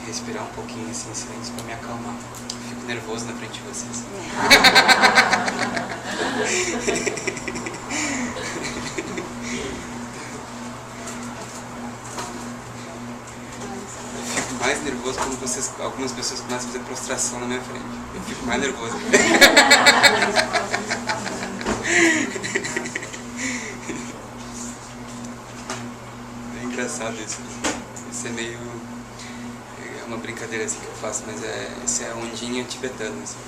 respirar um pouquinho assim em silêncio para me acalmar. Eu fico nervoso na frente de vocês. Eu fico mais nervoso quando algumas pessoas começam a fazer prostração na minha frente. Eu fico mais nervoso. É engraçado isso. Isso é meio... É uma brincadeira assim que eu faço, mas isso é ondinha tibetana, assim.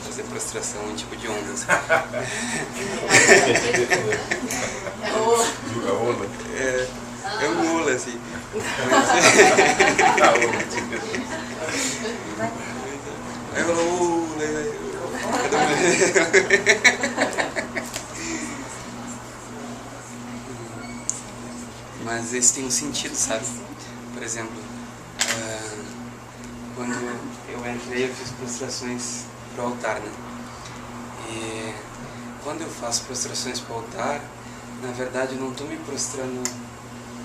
Fazer prostração, um tipo de onda, assim. É um ola, assim. Mas isso tem um sentido, sabe? Por exemplo, quando eu entrei, eu fiz prostrações para o altar, né? E quando eu faço prostrações para o altar, na verdade eu não estou me prostrando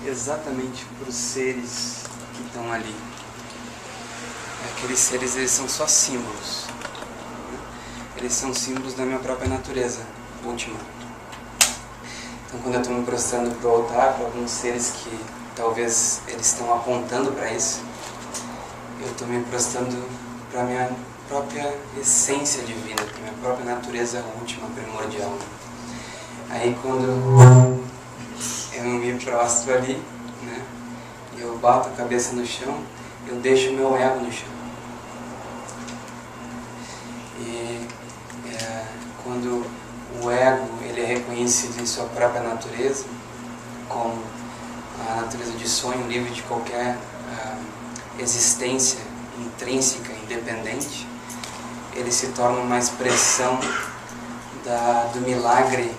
exatamente para os seres que estão ali. Aqueles seres, eles são só símbolos. Eles são símbolos da minha própria natureza última. Então, quando eu estou me prostrando para o altar, para alguns seres que talvez eles estão apontando para isso, eu estou me prostrando para a minha própria essência divina, para a minha própria natureza última, primordial. Aí, quando eu me prostro ali, né, e eu bato a cabeça no chão, eu deixo o meu ego no chão. E quando o ego ele é reconhecido em sua própria natureza, como a natureza de sonho livre de qualquer existência intrínseca, independente, ele se torna uma expressão do milagre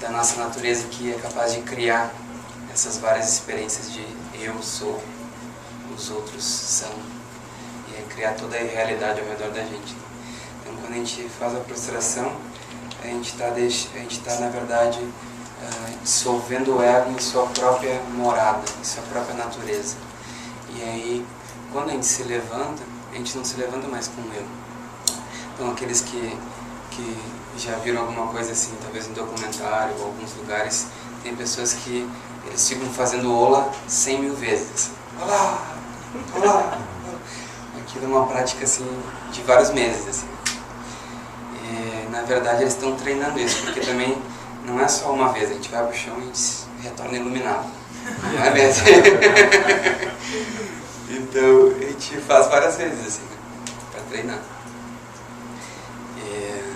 da nossa natureza, que é capaz de criar essas várias experiências de eu sou, os outros são, e criar toda a realidade ao redor da gente. Então, quando a gente faz a prostração, a gente está na verdade dissolvendo o ego em sua própria morada, em sua própria natureza. E aí, quando a gente se levanta, a gente não se levanta mais com o eu. Então, aqueles que já viram alguma coisa assim, talvez em documentário ou alguns lugares, tem pessoas que eles ficam fazendo ola 100.000 vezes. Olá! Olá! Aquilo é uma prática assim de vários meses, assim. E, na verdade, eles estão treinando isso, porque também não é só uma vez, a gente vai pro chão e a gente retorna iluminado. Não é mesmo? Então, a gente faz várias vezes, assim, né, para treinar. E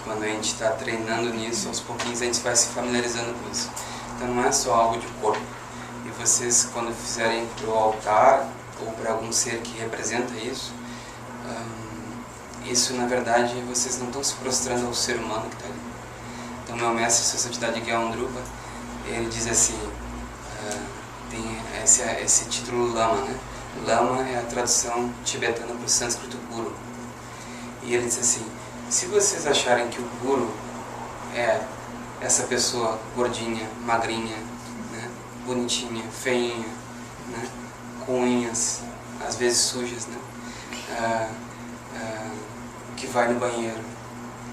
quando a gente está treinando nisso, aos pouquinhos a gente vai se familiarizando com isso. Então, não é só algo de corpo. E vocês, quando fizerem para o altar, ou para algum ser que representa isso, isso, na verdade, vocês não estão se prostrando ao ser humano que está ali. Então, meu mestre, Sua Santidade Gyan Drupa, ele diz assim, tem esse título Lama, né? Lama é a tradução tibetana para o sânscrito Guru. E ele diz assim, se vocês acharem que o Guru é essa pessoa gordinha, magrinha, né? Bonitinha, feinha, né? Com unhas, às vezes sujas, né? Que vai no banheiro,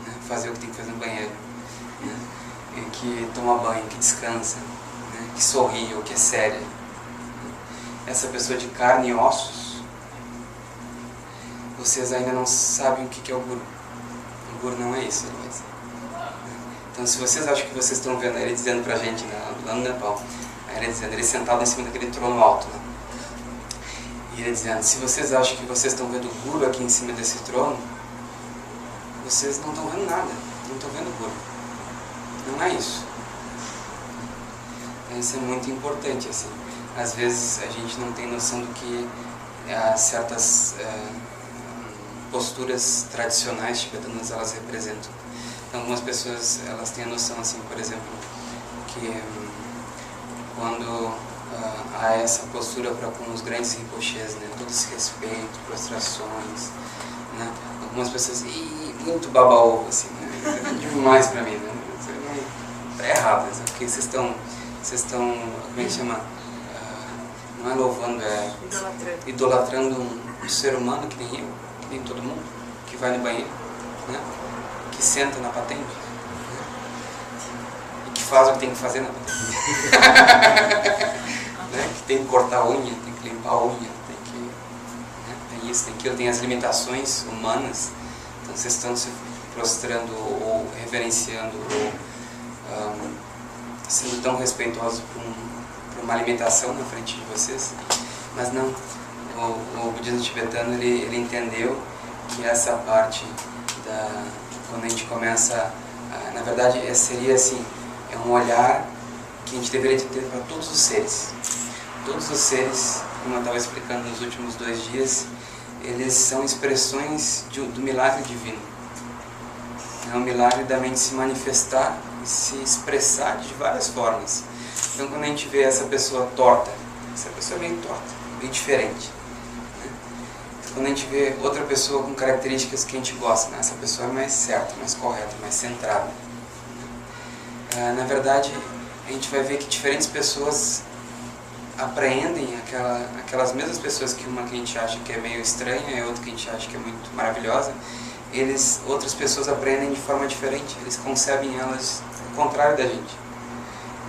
né? Fazer o que tem que fazer no banheiro, né? Que toma banho, que descansa, né? Que sorri ou que é séria. Essa pessoa de carne e ossos, vocês ainda não sabem o que é o Guru. O Guru não é isso, ele vai dizer. Então, se vocês acham que vocês estão vendo ele dizendo pra gente, né, lá no Nepal, ele dizendo, ele sentado em cima daquele trono alto, né? E ele dizendo, se vocês acham que vocês estão vendo o Guru aqui em cima desse trono, vocês não estão vendo nada, não estão vendo o Guru. Não é isso. Então, isso é muito importante, assim. Às vezes a gente não tem noção do que certas posturas tradicionais tibetanas elas representam. Então, algumas pessoas elas têm a noção, assim, por exemplo, que quando há essa postura com os grandes rinpochés, né, todo esse respeito, prostrações, né, algumas pessoas, muito baba-ovo, assim, né, é demais pra mim, né, tá errado, né, porque vocês estão, como é que chama? não é louvando, é idolatrando um ser humano que nem eu, que nem todo mundo, que vai no banheiro, né? Que senta na patente, né? E que faz o que tem que fazer na patente. Né? Que tem que cortar a unha, tem que limpar a unha, tem que, né? Tem isso, tem aquilo, tem as limitações humanas. Então vocês estão se prostrando ou reverenciando ou sendo tão respeitosos por uma alimentação na frente de vocês. Mas não, o budismo tibetano ele entendeu que essa parte quando a gente começa, na verdade seria assim, é um olhar que a gente deveria ter para todos os seres. Todos os seres, como eu estava explicando nos últimos 2 dias, eles são expressões do milagre divino. É um milagre da mente se manifestar e se expressar de várias formas. Então quando a gente vê essa pessoa torta, essa pessoa é meio torta, bem diferente. Né? Quando a gente vê outra pessoa com características que a gente gosta, né? Essa pessoa é mais certa, mais correta, mais centrada. Na verdade, a gente vai ver que diferentes pessoas apreendem aquelas mesmas pessoas, que uma que a gente acha que é meio estranha e outra que a gente acha que é muito maravilhosa, outras pessoas aprendem de forma diferente, eles concebem elas ao contrário da gente.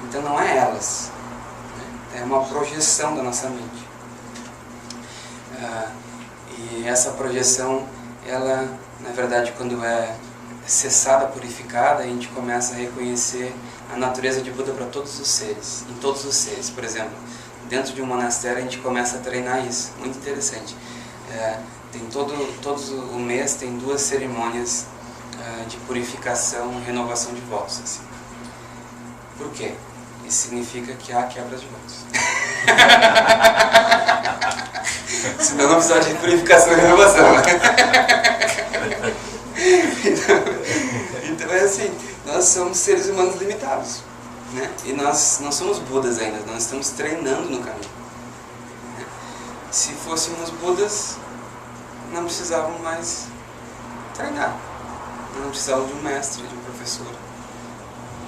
Então não é elas, né? É uma projeção da nossa mente. E essa projeção, ela, na verdade, quando é cessada, purificada, a gente começa a reconhecer a natureza de Buda para todos os seres, em todos os seres. Por exemplo, dentro de um monastério a gente começa a treinar isso, muito interessante. Tem todo o mês tem 2 cerimônias de purificação e renovação de votos. Assim. Por quê? Isso significa que há quebra de votos. Senão não precisa de purificação e renovação. Né? Então é assim, nós somos seres humanos limitados. Né? E nós não somos Budas ainda, nós estamos treinando no caminho. Né? Se fôssemos Budas, não precisavam mais treinar. Não precisavam de um mestre, de um professor.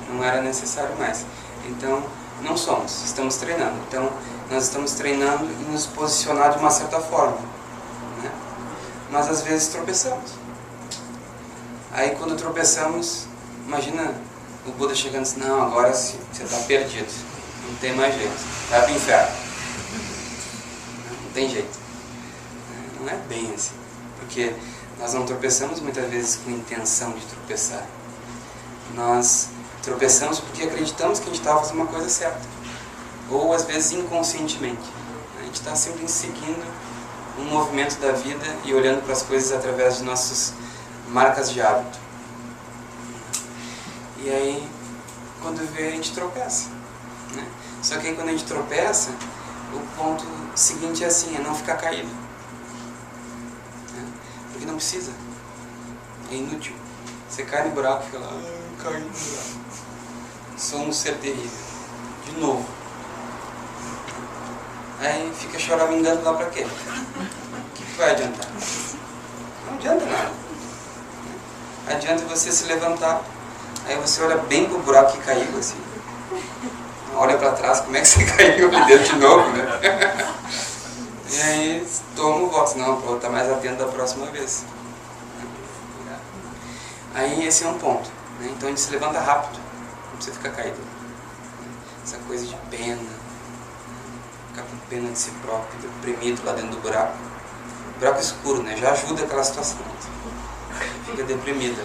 Não era necessário mais. Então, não somos, estamos treinando. Então, nós estamos treinando e nos posicionar de uma certa forma. Né? Mas às vezes tropeçamos. Aí quando tropeçamos, imagina o Buda chegando assim, não, agora sim, você está perdido. Não tem mais jeito. Vai para o inferno. Não tem jeito. Não é bem assim. Porque nós não tropeçamos muitas vezes com intenção de tropeçar. Nós tropeçamos porque acreditamos que a gente estava fazendo uma coisa certa. Ou às vezes inconscientemente. A gente está sempre seguindo um movimento da vida e olhando para as coisas através de nossas marcas de hábito. E aí, quando vê, a gente tropeça. Né? Só que aí quando a gente tropeça, o ponto seguinte é assim, é não ficar caído. Né? Porque não precisa. É inútil. Você cai no buraco e fica lá, eu caí no buraco. Sou um ser terrível. De novo. Aí fica choramingando lá pra quê? O que vai adiantar? Não adianta nada. Adianta você se levantar, aí você olha bem pro buraco que caiu, assim. Olha pra trás, como é que você caiu ali dentro de novo, né? E aí toma o voto, não, vou estar mais atento da próxima vez. Aí esse é um ponto. Né? Então a gente se levanta rápido, não precisa ficar caído. Essa coisa de pena, ficar com pena de si próprio, deprimido lá dentro do buraco. Buraco escuro, né? Já ajuda aquela situação. Fica deprimida.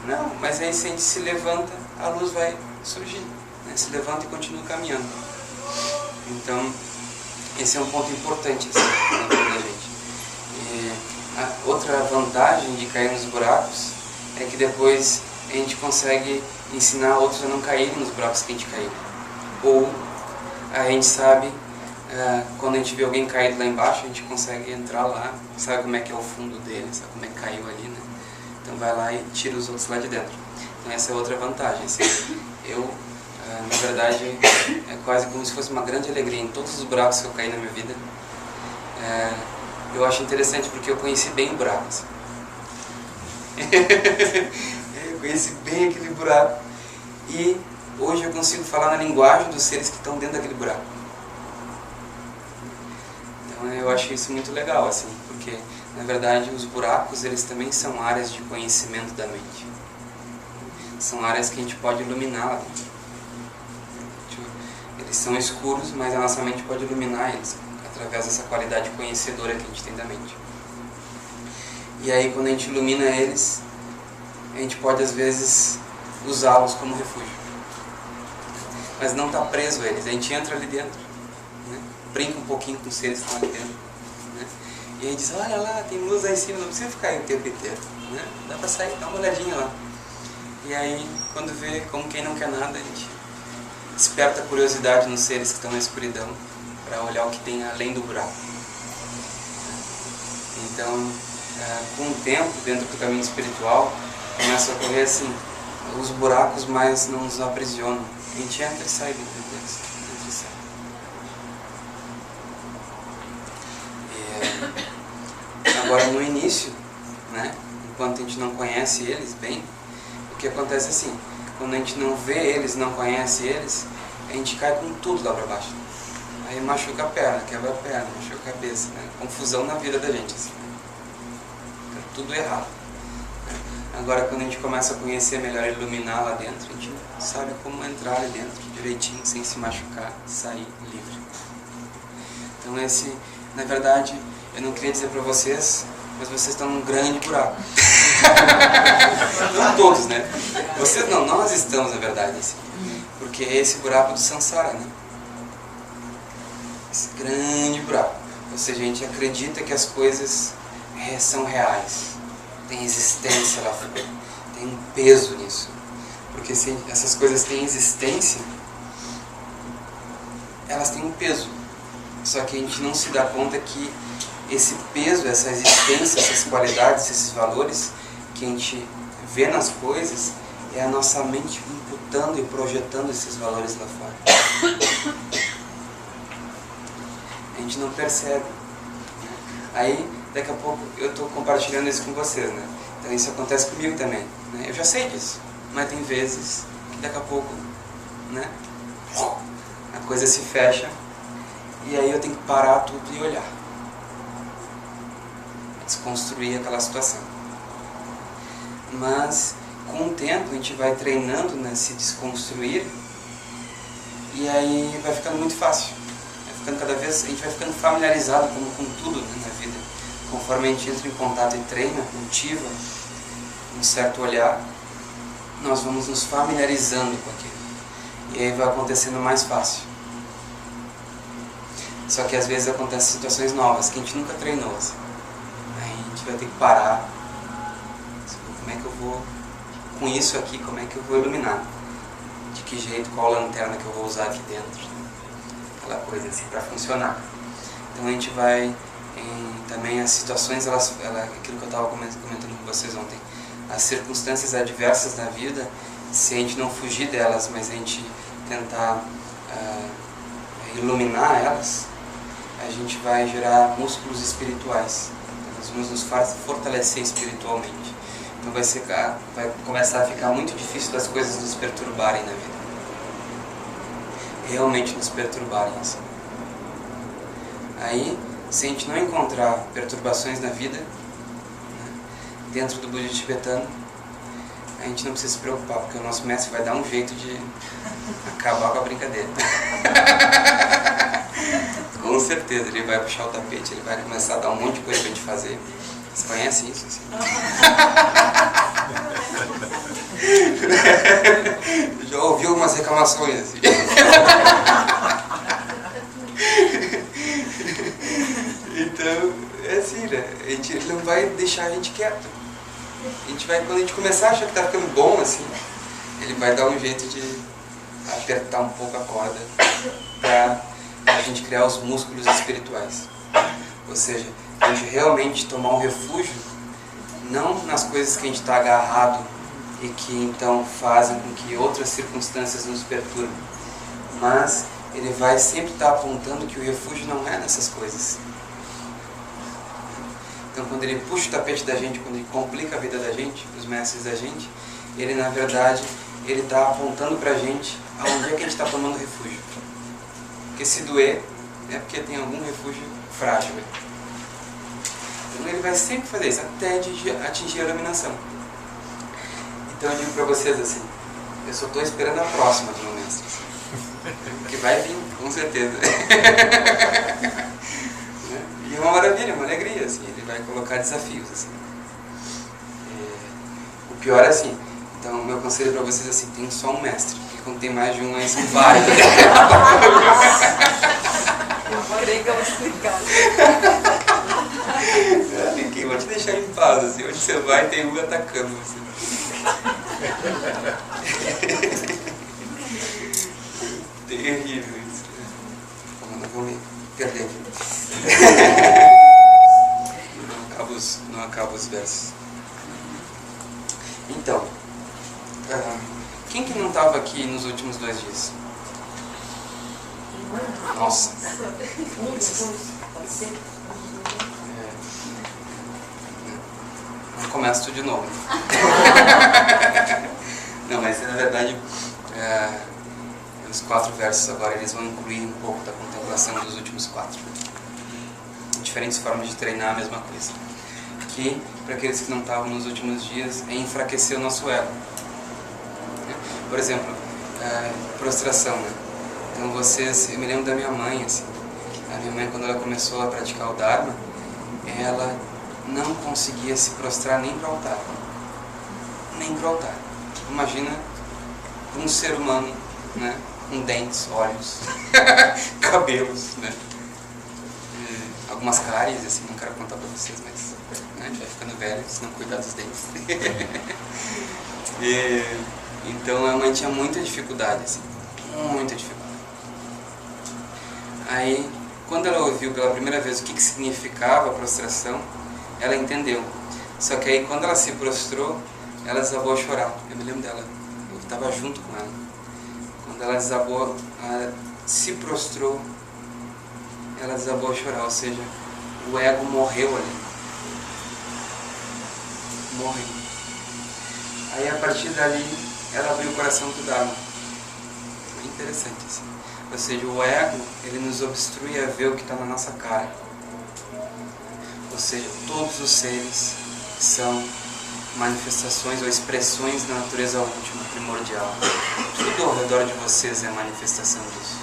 Não, mas aí se a gente se levanta, a luz vai surgir. Né? Se levanta e continua caminhando. Então, esse é um ponto importante assim, na vida da gente. E a outra vantagem de cair nos buracos é que depois a gente consegue ensinar outros a não caírem nos buracos que a gente caiu. Ou a gente sabe, quando a gente vê alguém caído lá embaixo, a gente consegue entrar lá, sabe como é que é o fundo dele, sabe como é que caiu ali, né? Então vai lá e tira os outros lá de dentro. Então essa é outra vantagem. Assim. Eu, na verdade, é quase como se fosse uma grande alegria em todos os buracos que eu caí na minha vida. Eu acho interessante porque eu conheci bem o buraco. Assim. Eu conheci bem aquele buraco. E hoje eu consigo falar na linguagem dos seres que estão dentro daquele buraco. eu acho isso muito legal, assim, porque na verdade os buracos, eles também são áreas de conhecimento da mente. São áreas que a gente pode iluminar lá dentro. Eles são escuros, mas a nossa mente pode iluminar eles através dessa qualidade conhecedora que a gente tem da mente. E aí quando a gente ilumina eles, a gente pode às vezes usá-los como refúgio. Mas não está preso a eles, a gente entra ali dentro, né? Brinca um pouquinho com os seres que estão ali dentro, né? E aí diz, olha lá, tem luz aí em cima, não precisa ficar aí o tempo inteiro, né? Dá para sair, dá uma olhadinha lá. E aí, quando vê, como quem não quer nada, a gente desperta a curiosidade nos seres que estão na escuridão para olhar o que tem além do buraco. Então, com o tempo, dentro do caminho espiritual, começa a ocorrer assim, os buracos mais não nos aprisionam. A gente entra e sai dentro deles. Entra e sai. Agora, no início, né, enquanto a gente não conhece eles bem, o que acontece assim, quando a gente não vê eles, não conhece eles, a gente cai com tudo lá para baixo. Aí machuca a perna, quebra a perna, machuca a cabeça, né? Confusão na vida da gente, assim. Tá tudo errado. Agora, quando a gente começa a conhecer melhor e iluminar lá dentro, a gente sabe como entrar ali dentro direitinho, sem se machucar, sair livre. Então esse, na verdade, eu não queria dizer para vocês, mas vocês estão num grande buraco. Não todos, né? Vocês não, nós estamos, na verdade, assim. Porque é esse buraco do samsara, né? Esse grande buraco. Ou seja, a gente acredita que as coisas são reais. Tem existência lá fora. Tem um peso nisso. Porque se essas coisas têm existência, elas têm um peso. Só que a gente não se dá conta que esse peso, essa existência, essas qualidades, esses valores que a gente vê nas coisas, é a nossa mente imputando e projetando esses valores lá fora. A gente não percebe. Aí, daqui a pouco, eu estou compartilhando isso com vocês, né? Então isso acontece comigo também, né? Eu já sei disso, mas tem vezes que daqui a pouco, né, a coisa se fecha e aí eu tenho que parar tudo e olhar. Desconstruir aquela situação. Mas com o tempo a gente vai treinando, né, se desconstruir, e aí vai ficando muito fácil. Vai ficando cada vez, a gente vai ficando familiarizado com tudo, né, na vida. Conforme a gente entra em contato e treina, cultiva um certo olhar, nós vamos nos familiarizando com aquilo. E aí vai acontecendo mais fácil. Só que às vezes acontecem situações novas que a gente nunca treinou, assim. Aí a gente vai ter que parar. Como é que eu vou, com isso aqui, como é que eu vou iluminar? De que jeito, qual lanterna que eu vou usar aqui dentro? Aquela coisa assim, para funcionar. Então a gente vai, também as situações, aquilo que eu estava comentando com vocês ontem, as circunstâncias adversas da vida, se a gente não fugir delas, mas a gente tentar iluminar elas, a gente vai gerar músculos espirituais. Nós vamos nos fortalecer espiritualmente. Então vai começar a ficar muito difícil das coisas nos perturbarem na vida. Realmente nos perturbarem, assim. Aí, se a gente não encontrar perturbações na vida, né, dentro do budismo tibetano, a gente não precisa se preocupar, porque o nosso mestre vai dar um jeito de acabar com a brincadeira. Com certeza, ele vai puxar o tapete, ele vai começar a dar um monte de coisa pra gente fazer. Você conhece isso? Assim? Já ouvi algumas reclamações assim. Então, é assim, né? Ele não vai deixar a gente quieto. A gente vai, quando a gente começar a achar que tá ficando bom, assim, ele vai dar um jeito de apertar um pouco a corda para a gente criar os músculos espirituais. Ou seja, a gente realmente tomar um refúgio, não nas coisas que a gente está agarrado e que então fazem com que outras circunstâncias nos perturbem, mas ele vai sempre estar apontando que o refúgio não é nessas coisas. Então quando ele puxa o tapete da gente, quando ele complica a vida da gente, os mestres da gente, ele na verdade ele está apontando para a gente aonde é que a gente está tomando refúgio. Porque se doer, é porque tem algum refúgio frágil. Então ele vai sempre fazer isso, até atingir a iluminação. Então eu digo para vocês assim, eu só estou esperando a próxima do meu mestre. Que vai vir, com certeza. E é uma maravilha, uma alegria, assim, ele vai colocar desafios, assim. O pior é assim, então o meu conselho para vocês é assim, tem só um mestre, porque quando tem mais de um aí são vários. Eu creio que eu vou explicar. Vou te deixar em paz, assim, onde você vai tem um atacando você. Terrível isso. Não vou me perder aqui. Não acabo os versos. Então, quem que não estava aqui nos últimos 2 dias? Nossa. Começa tudo de novo. Não, mas na verdade os 4 versos agora eles vão incluir um pouco da contemplação dos últimos 4. Diferentes formas de treinar a mesma coisa. Que, para aqueles que não estavam nos últimos dias, é enfraquecer o nosso ego. Por exemplo, prostração, né? Então eu me lembro da minha mãe, assim. A minha mãe, quando ela começou a praticar o Dharma, ela não conseguia se prostrar nem para o altar. Nem para o altar. Imagina um ser humano, né, com dentes, olhos, cabelos, né, algumas cáries, assim, não quero contar para vocês, mas né, a gente vai ficando velho se não cuidar dos dentes. Então a mãe tinha muita dificuldade, assim, muita dificuldade. Aí, quando ela ouviu pela primeira vez o que significava a prostração, ela entendeu. Só que aí, quando ela se prostrou, ela desabou a chorar. Eu me lembro dela, eu estava junto com ela. Quando ela se prostrou, ela desabou a chorar, ou seja, o ego morreu ali. Morreu. Aí, a partir dali, ela abriu o coração do Dharma. É interessante assim. Ou seja, o ego, ele nos obstrui a ver o que está na nossa cara. Ou seja, todos os seres são manifestações ou expressões da natureza última, primordial. Tudo ao redor de vocês é manifestação disso.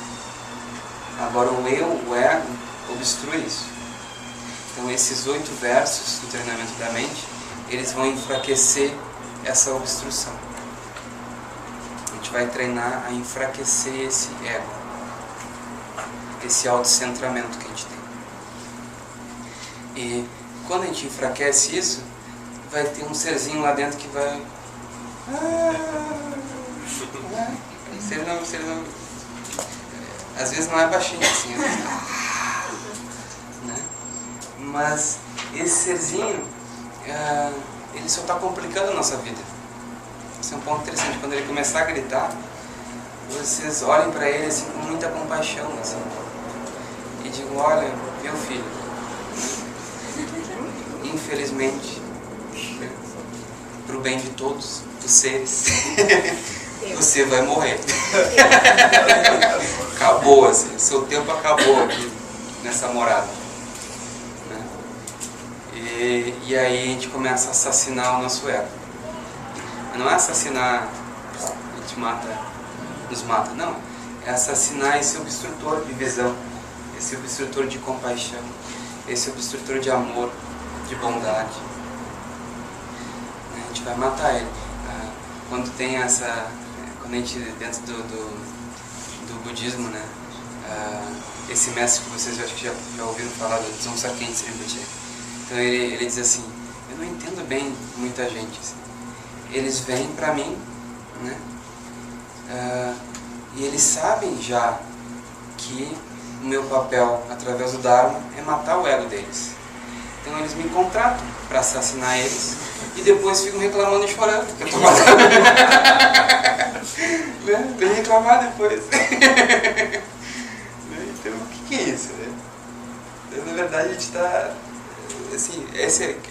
Agora o ego, obstrui isso. Então esses 8 versos do treinamento da mente, eles vão enfraquecer essa obstrução. A gente vai treinar a enfraquecer esse ego, esse autocentramento que a gente tem. E quando a gente enfraquece isso, vai ter um serzinho lá dentro que vai... Se ele não... Às vezes não é baixinho assim, né? Mas esse serzinho, ele só está complicando a nossa vida. Esse é um ponto interessante. Quando ele começar a gritar, vocês olhem para ele assim, com muita compaixão, assim, e digam: olha, meu filho, infelizmente, para o bem de todos os seres, você vai morrer. Acabou, assim, seu tempo acabou aqui nessa morada, né? E aí a gente começa a assassinar o nosso ego. Mas não é assassinar, a gente nos mata, não. É assassinar esse obstrutor de visão, esse obstrutor de compaixão, esse obstrutor de amor, de bondade. A gente vai matar ele. Quando tem quando a gente, dentro do budismo, né, esse mestre que vocês acho que já ouviram falar, do Dzongsa Khyentse Rinpoche, então ele diz assim: eu não entendo bem muita gente, assim. Eles vêm para mim, né, e eles sabem já que o meu papel através do Dharma é matar o ego deles. Então eles me contratam para assassinar eles e depois ficam reclamando e chorando que eu estou matando. Né? Vem reclamar depois. Então o que é isso? Né? Então, na verdade a gente está... Assim,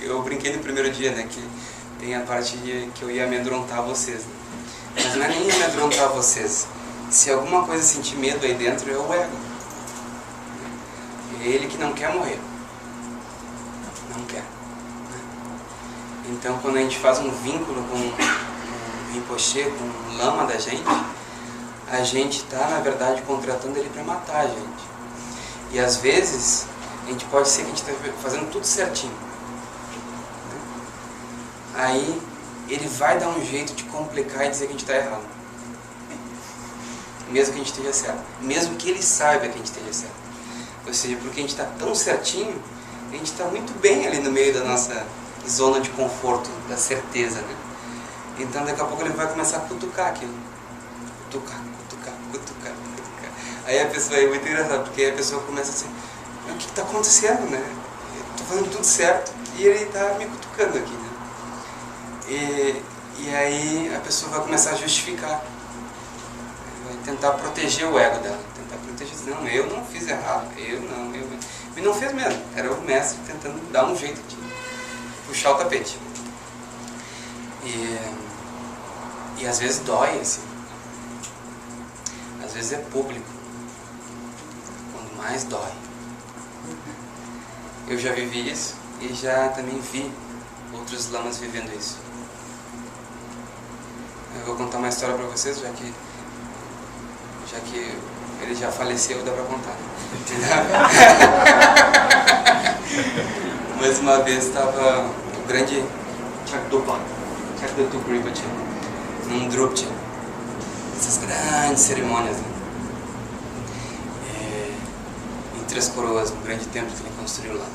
eu brinquei no primeiro dia, né, que tem a parte que eu ia amedrontar vocês. Né? Mas não é nem amedrontar vocês. Se alguma coisa sentir medo aí dentro, é o ego. É ele que não quer morrer. Não quer. Então, quando a gente faz um vínculo com um Rinpoche, com um lama da gente, a gente está, na verdade, contratando ele para matar a gente. E às vezes, a gente pode ser que a gente está fazendo tudo certinho. Aí, ele vai dar um jeito de complicar e dizer que a gente está errado. Mesmo que a gente esteja certo. Mesmo que ele saiba que a gente esteja certo. Ou seja, porque a gente está tão certinho, a gente está muito bem ali no meio da nossa zona de conforto, da certeza, né? Então daqui a pouco ele vai começar a cutucar aquilo. Cutucar. Aí a pessoa, é muito engraçado, porque a pessoa começa assim, o que está acontecendo, né? Eu estou fazendo tudo certo e ele está me cutucando aqui, né? E aí a pessoa vai começar a justificar. Vai tentar proteger o ego dela. Tentar proteger, não, eu não fiz errado, E não fez mesmo, era o mestre tentando dar um jeito de puxar o tapete. E às vezes dói, assim. Às vezes é público. Quando mais dói. Eu já vivi isso e já também vi outros lamas vivendo isso. Eu vou contar uma história para vocês, já que ele já faleceu, dá pra contar. Mas uma vez estava o grande Chakdopa Rinpoche num Drupchen, essas grandes cerimônias, né? Em Três Coroas, um grande templo que ele construiu lá.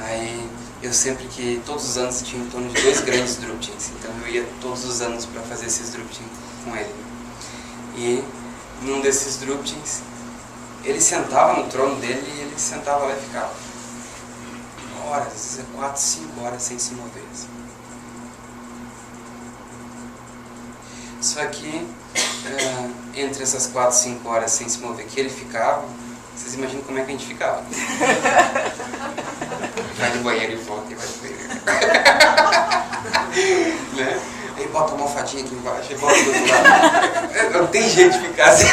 Aí eu sempre que, todos os anos tinha em torno de 2 grandes Drupchens, então eu ia todos os anos para fazer esses Drupchens com ele. E num desses Drupchens, ele sentava no trono dele e ele sentava lá e ficava horas, às vezes 4, 5 horas sem se mover. Assim. Só que entre essas 4, 5 horas sem se mover que ele ficava, vocês imaginam como é que a gente ficava? Vai no banheiro e volta e vai no banheiro. Né? Aí bota uma almofadinha aqui embaixo, aí bota do outro lado. Não tem jeito de ficar assim.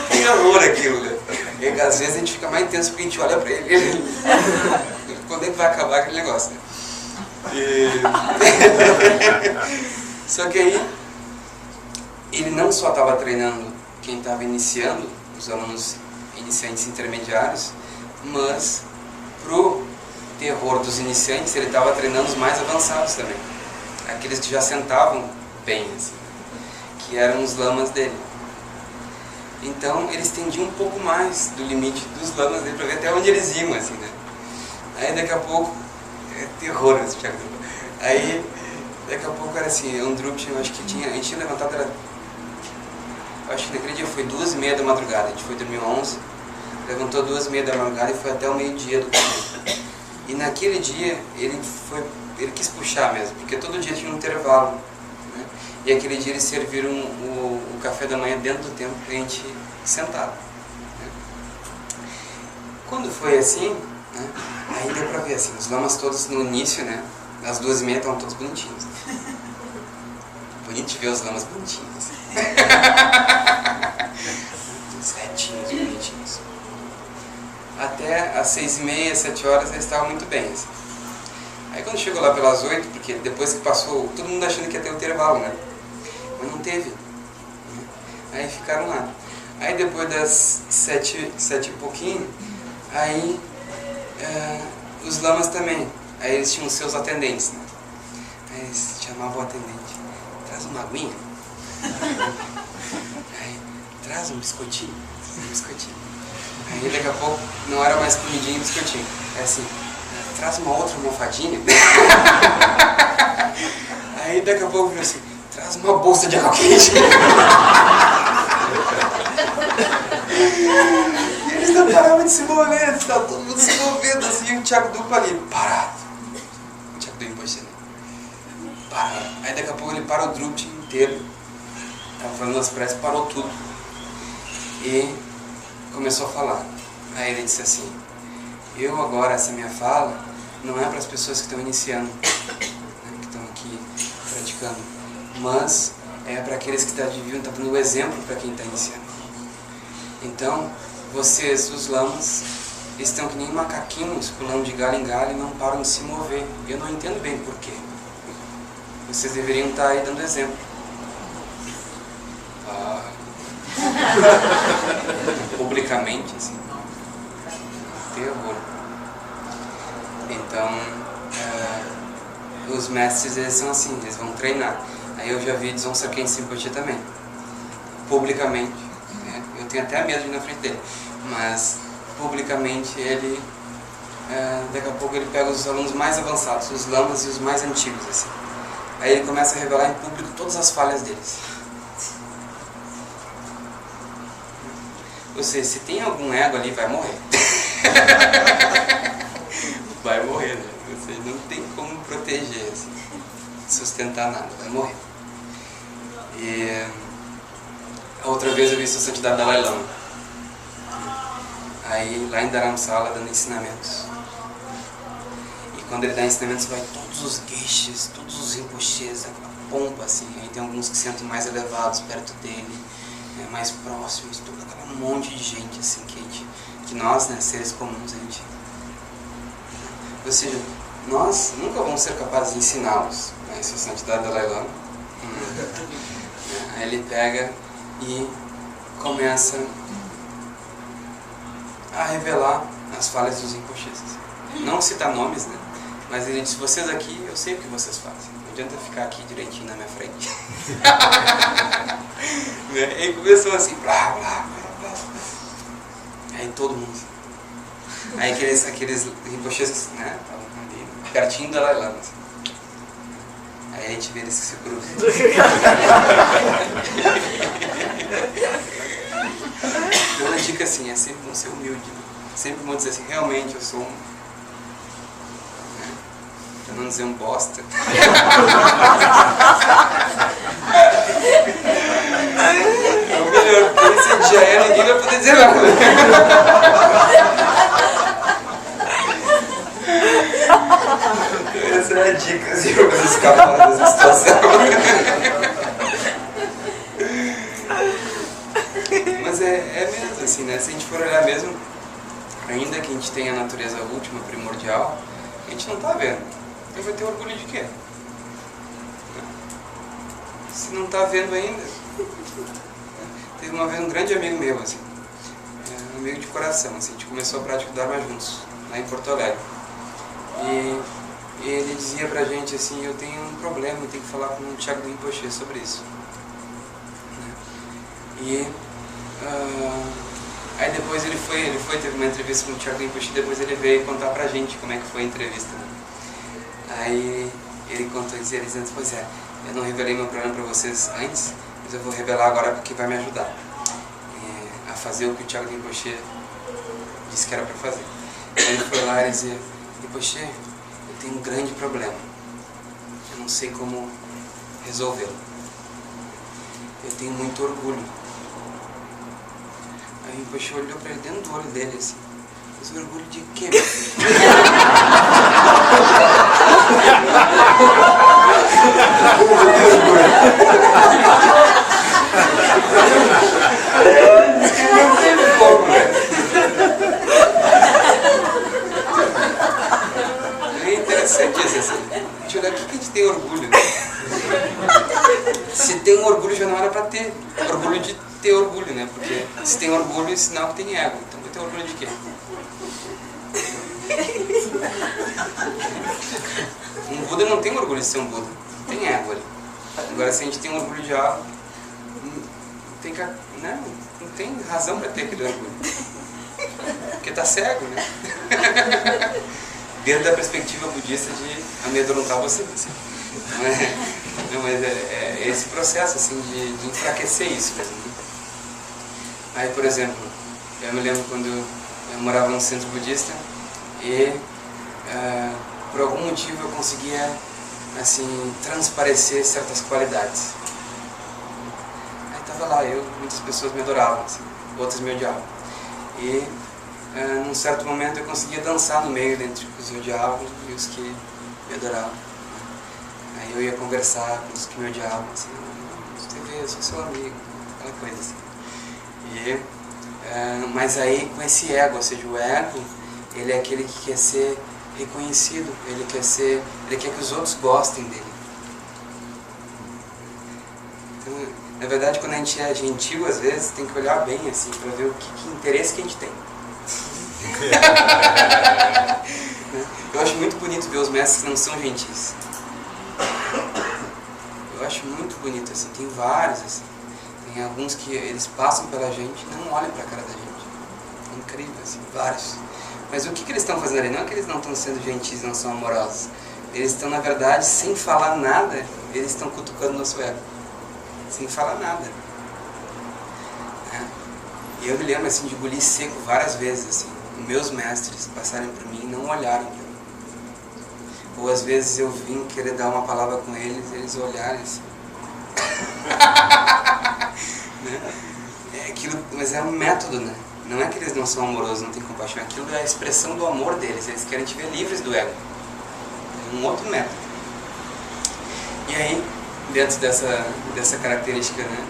Tem amor aquilo, né? E às vezes a gente fica mais intenso porque a gente olha pra ele. Quando é que vai acabar aquele negócio, né? Só que aí, ele não só estava treinando quem estava iniciando, os alunos iniciantes intermediários, mas pro terror dos iniciantes, ele estava treinando os mais avançados também. Aqueles que já sentavam bem, assim, que eram os lamas dele. Então, eles estendiam um pouco mais do limite dos lamas dele para ver até onde eles iam, assim, né? Aí, daqui a pouco, é terror esse Chakdopa. Aí, daqui a pouco era assim, um Drupchen, eu acho que a gente tinha levantado, eu acho que naquele dia foi 2h30 da madrugada, a gente foi dormir 11, levantou 2h30 da madrugada e foi até o meio-dia do caminho. E naquele dia, ele quis puxar mesmo, porque todo dia tinha um intervalo, né? E aquele dia eles serviram o café da manhã dentro do templo pra gente sentado, né? Quando foi assim, né? Aí deu pra ver assim, os lamas todos no início, né? Às 2h30 estavam todos bonitinhos. Bonito de ver os lamas bonitinhos. Assim. Todos retinhos, bonitinhos. Até às 6h30, 7 horas eles estavam muito bem. Assim. Aí quando chegou lá pelas 8, porque depois que passou, todo mundo achando que ia ter um intervalo, né? Mas não teve. Aí ficaram lá. Aí depois das 7 e pouquinho, aí os lamas também. Aí eles tinham seus atendentes, né? Aí eles chamavam o atendente, traz uma aguinha. Aí, traz um biscoitinho. Aí daqui a pouco não era mais comidinha e biscoitinho. É assim, traz uma outra almofadinha. Aí daqui a pouco virou assim, traz uma bolsa de água quente. E eles não paravam de se mover, estava todo mundo se movendo assim, e o Chakdopa ali, parado. O Chakdopa Rinpoche, né? Parado. Aí daqui a pouco ele parou o Drupchen inteiro, estava falando as preces, parou tudo. E começou a falar. Aí ele disse assim, eu agora, essa minha fala, não é para as pessoas que estão iniciando, né, que estão aqui praticando, mas é para aqueles que deviam estar dando o exemplo para quem está iniciando. Então, vocês, os lamas, estão que nem macaquinhos pulando de galho em galho e não param de se mover. Eu não entendo bem por quê. Vocês deveriam estar aí dando exemplo. Publicamente, assim. Terror. Então, os mestres, eles são assim, eles vão treinar. Aí eu já vi Dzongsa Khyentse Rinpoche também. Publicamente. Né? Eu tenho até medo de ir na frente dele. Mas, publicamente, ele... daqui a pouco ele pega os alunos mais avançados, os lamas e os mais antigos, assim. Aí ele começa a revelar em público todas as falhas deles. Ou seja, se tem algum ego ali, vai morrer. Vai morrer, né? Ou seja, não tem como proteger, assim, sustentar nada, vai morrer. E a outra vez eu vi Sua Santidade Dalai Lama. Aí lá em Dharamsala dando ensinamentos. E quando ele dá ensinamentos vai todos os geishas, todos os rinpoches, aquela pompa assim. Aí tem alguns que se sentam mais elevados perto dele, mais próximos, todo aquele monte de gente assim que nós, né, seres comuns, a gente... Ou seja, nós nunca vamos ser capazes de ensiná-los, né, Sua Santidade Dalai Lama. Aí ele pega e começa a revelar as falhas dos rinpoches. Não citar nomes, né? Mas ele diz, vocês aqui, eu sei o que vocês fazem. Não adianta ficar aqui direitinho na minha frente. Né? E começou assim, blá, blá, blá, blá. Aí todo mundo. Aí aqueles rinpoches, né? Estavam ali, pertinho do Dalai Lama. Assim. Aí a gente vê eles que se cruzam. Então a dica assim, é sempre bom ser humilde. Né? Sempre bom dizer assim, realmente eu sou um... Né? Pra não dizer um bosta. É o melhor, porque se já é, ninguém vai poder dizer nada. Essa é a dica, assim, pra escapar dessa situação. Mas é mesmo assim, né? Se a gente for olhar mesmo, ainda que a gente tenha a natureza última, primordial, a gente não está vendo. Então vai ter orgulho de quê? Se não está vendo ainda. Teve uma vez um grande amigo meu, assim, um amigo de coração, assim, a gente começou a prática do Dharma juntos, lá em Porto Alegre. E ele dizia pra gente assim, eu tenho um problema, eu tenho que falar com o Thiago Rinpoche sobre isso. E aí depois ele foi, teve uma entrevista com o Thiago Rinpoche, depois ele veio contar pra gente como é que foi a entrevista. Né? Aí ele contou, dizia, pois é, eu não revelei meu problema pra vocês antes, mas eu vou revelar agora porque vai me ajudar a fazer o que o Thiago Rinpoche disse que era pra fazer. Aí ele foi lá e dizia, Rinpoche, eu tenho um grande problema, eu não sei como resolvê-lo. Eu tenho muito orgulho. Aí o Rinpoche olhou pra ele dentro do olho dele assim, mas orgulho de quê, meu filho? Não teve como, velho. É interessante isso assim. A gente olha, o que a gente tem orgulho? Se tem um orgulho, já não era pra ter orgulho de ter orgulho, né? Porque se tem orgulho, é sinal que tem ego. Então vai ter orgulho de quê? Um Buda não tem orgulho de ser um Buda. Não tem ego ali. Agora, se a gente tem orgulho de algo, não tem razão para ter aquele orgulho. Porque está cego, né? Dentro da perspectiva budista de amedrontar você. Assim. Não, mas é esse processo assim, de enfraquecer isso mesmo. Né? Aí, por exemplo, eu me lembro quando eu morava num centro budista e por algum motivo eu conseguia assim, transparecer certas qualidades. Aí estava lá eu, muitas pessoas me adoravam, assim, outras me odiavam. E num certo momento eu conseguia dançar no meio entre os que me odiavam e os que me adoravam. Aí eu ia conversar com os que me odiavam, assim, você vê, eu sou seu amigo, aquela coisa assim. E Mas aí com esse ego, ou seja, o ego, ele é aquele que quer ser reconhecido, ele quer que os outros gostem dele. Então, na verdade, quando a gente é gentil, às vezes, tem que olhar bem assim, para ver que interesse que a gente tem. Eu acho muito bonito ver os mestres que não são gentis. Eu acho muito bonito, assim, tem vários, assim. Tem alguns que eles passam pela gente e não olham para a cara da gente. É incrível, assim, vários. Mas o que eles estão fazendo ali? Não é que eles não estão sendo gentis, não são amorosos. Eles estão, na verdade, sem falar nada, eles estão cutucando nosso ego. Sem falar nada. E eu me lembro, assim, de engolir seco várias vezes, assim. Meus mestres passarem por mim e não olharem para mim. Ou às vezes eu vim querer dar uma palavra com eles e eles olharem assim. Né? Mas é um método, né? Não é que eles não são amorosos, não têm compaixão. Aquilo é a expressão do amor deles. Eles querem te ver livres do ego. É um outro método. E aí, dentro dessa característica, né,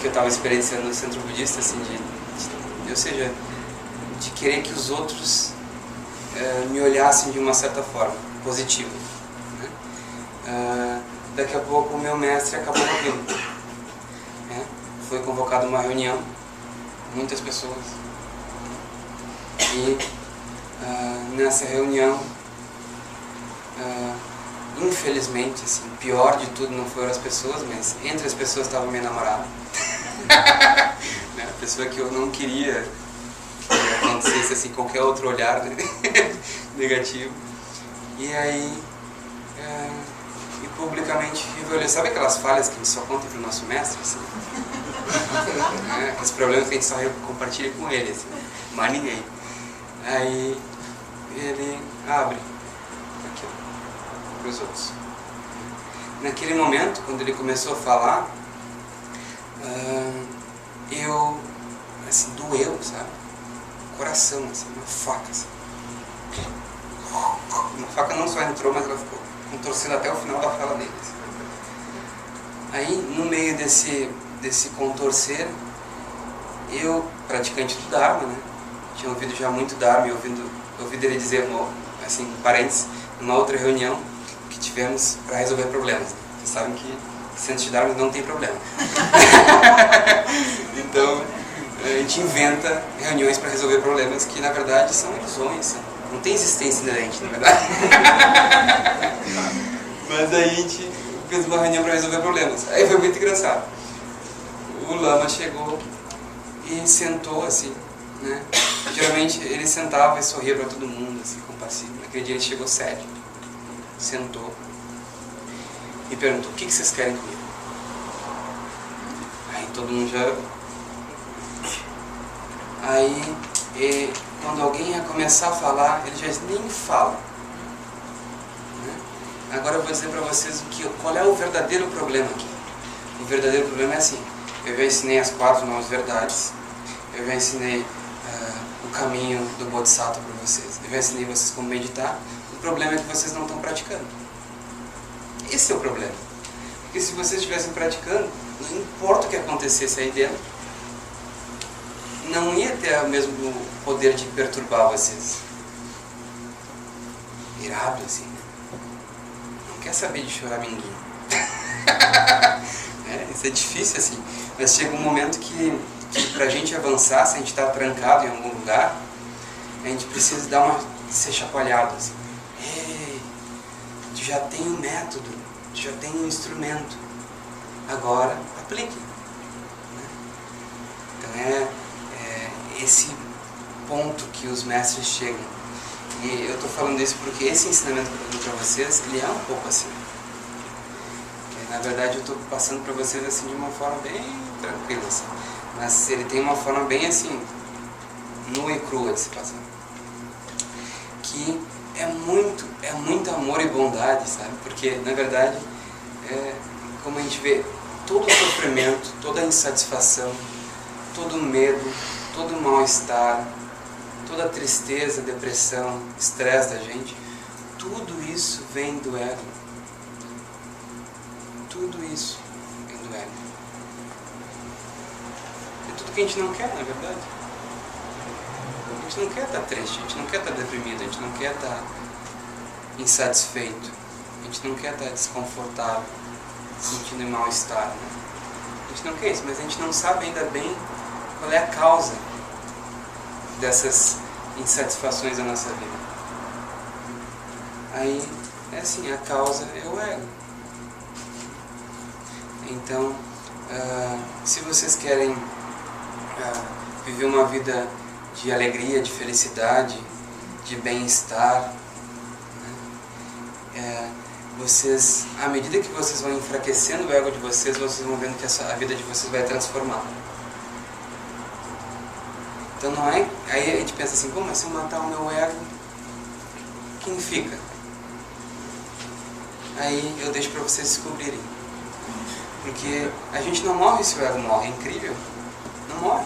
que eu estava experienciando no centro budista, assim, ou seja, de querer que os outros me olhassem de uma certa forma, positiva. Né? Daqui a pouco o meu mestre acabou vindo. Né? Foi convocada uma reunião, muitas pessoas. E nessa reunião, infelizmente, assim, pior de tudo não foram as pessoas, mas entre as pessoas estava minha namorada. Né? A pessoa que eu não queria que acontecesse assim, qualquer outro olhar, né? Negativo. E aí, e publicamente revelei, sabe aquelas falhas que a gente só conta para o nosso mestre? Assim? Aqueles problemas que a gente só compartilha com ele, assim, mas ninguém. Aí ele abre aquilo para os outros. Naquele momento, quando ele começou a falar, eu, assim, doeu, sabe? Coração, assim, uma faca, assim. Uma faca não só entrou, mas ela ficou contorcendo até o final da fala dele. Assim. Aí, no meio desse contorcer, eu, praticante do Dharma, né? Tinha ouvido já muito Dharma e ouvido ele dizer, assim, parênteses, numa outra reunião que tivemos para resolver problemas. Né? Vocês sabem que centro de Dharma não tem problema. Então, a gente inventa reuniões para resolver problemas que, na verdade, são ilusões. Não tem existência inerente, na verdade. Mas aí a gente fez uma reunião para resolver problemas. Aí foi muito engraçado. O Lama chegou e sentou assim, né? Geralmente ele sentava e sorria para todo mundo, assim, compassivo. Naquele dia ele chegou sério. Sentou e perguntou, o que vocês querem comigo? Aí todo mundo já... Aí, quando alguém ia começar a falar, ele já nem fala. Né? Agora eu vou dizer para vocês qual é o verdadeiro problema aqui. O verdadeiro problema é assim, eu já ensinei as 4 novas verdades, eu já ensinei o caminho do Bodhisattva para vocês, eu já ensinei vocês como meditar, o problema é que vocês não estão praticando. Esse é o problema. Porque se vocês estivessem praticando, não importa o que acontecesse aí dentro, não ia ter o mesmo poder de perturbar vocês. Irado assim, né? Não quer saber de choraminguinho. Isso é difícil assim. Mas chega um momento que pra gente avançar, se a gente está trancado em algum lugar, a gente precisa ser chacoalhado assim. Ei, tu já tem um método, tu já tem um instrumento. Agora, aplique. Então esse ponto que os mestres chegam. E eu estou falando isso porque esse ensinamento que eu estou dando para vocês, ele é um pouco assim. Na verdade eu estou passando para vocês assim de uma forma bem tranquila, assim. Mas ele tem uma forma bem assim, nua e crua de se passar. Que é muito amor e bondade, sabe? Porque na verdade, como a gente vê, todo o sofrimento, toda a insatisfação, todo o medo, todo o mal-estar, toda a tristeza, depressão, estresse da gente, tudo isso vem do ego. Tudo isso vem do ego. É tudo Porque a gente não quer, na verdade. A gente não quer estar triste, a gente não quer estar deprimido, a gente não quer estar insatisfeito, a gente não quer estar desconfortável, sentindo mal-estar, né? A gente não quer isso, mas a gente não sabe ainda bem qual é a causa dessas insatisfações da nossa vida. Aí, é assim, a causa é o ego. Então, se vocês querem viver uma vida de alegria, de felicidade, de bem-estar, né? Vocês, à medida que vocês vão enfraquecendo o ego de vocês, vocês vão vendo que a vida de vocês vai transformar. Então não é... Aí a gente pensa assim, pô, mas se eu matar o meu ego, quem fica? Aí eu deixo para vocês descobrirem. Porque a gente não morre se o ego morre, é incrível. Não morre,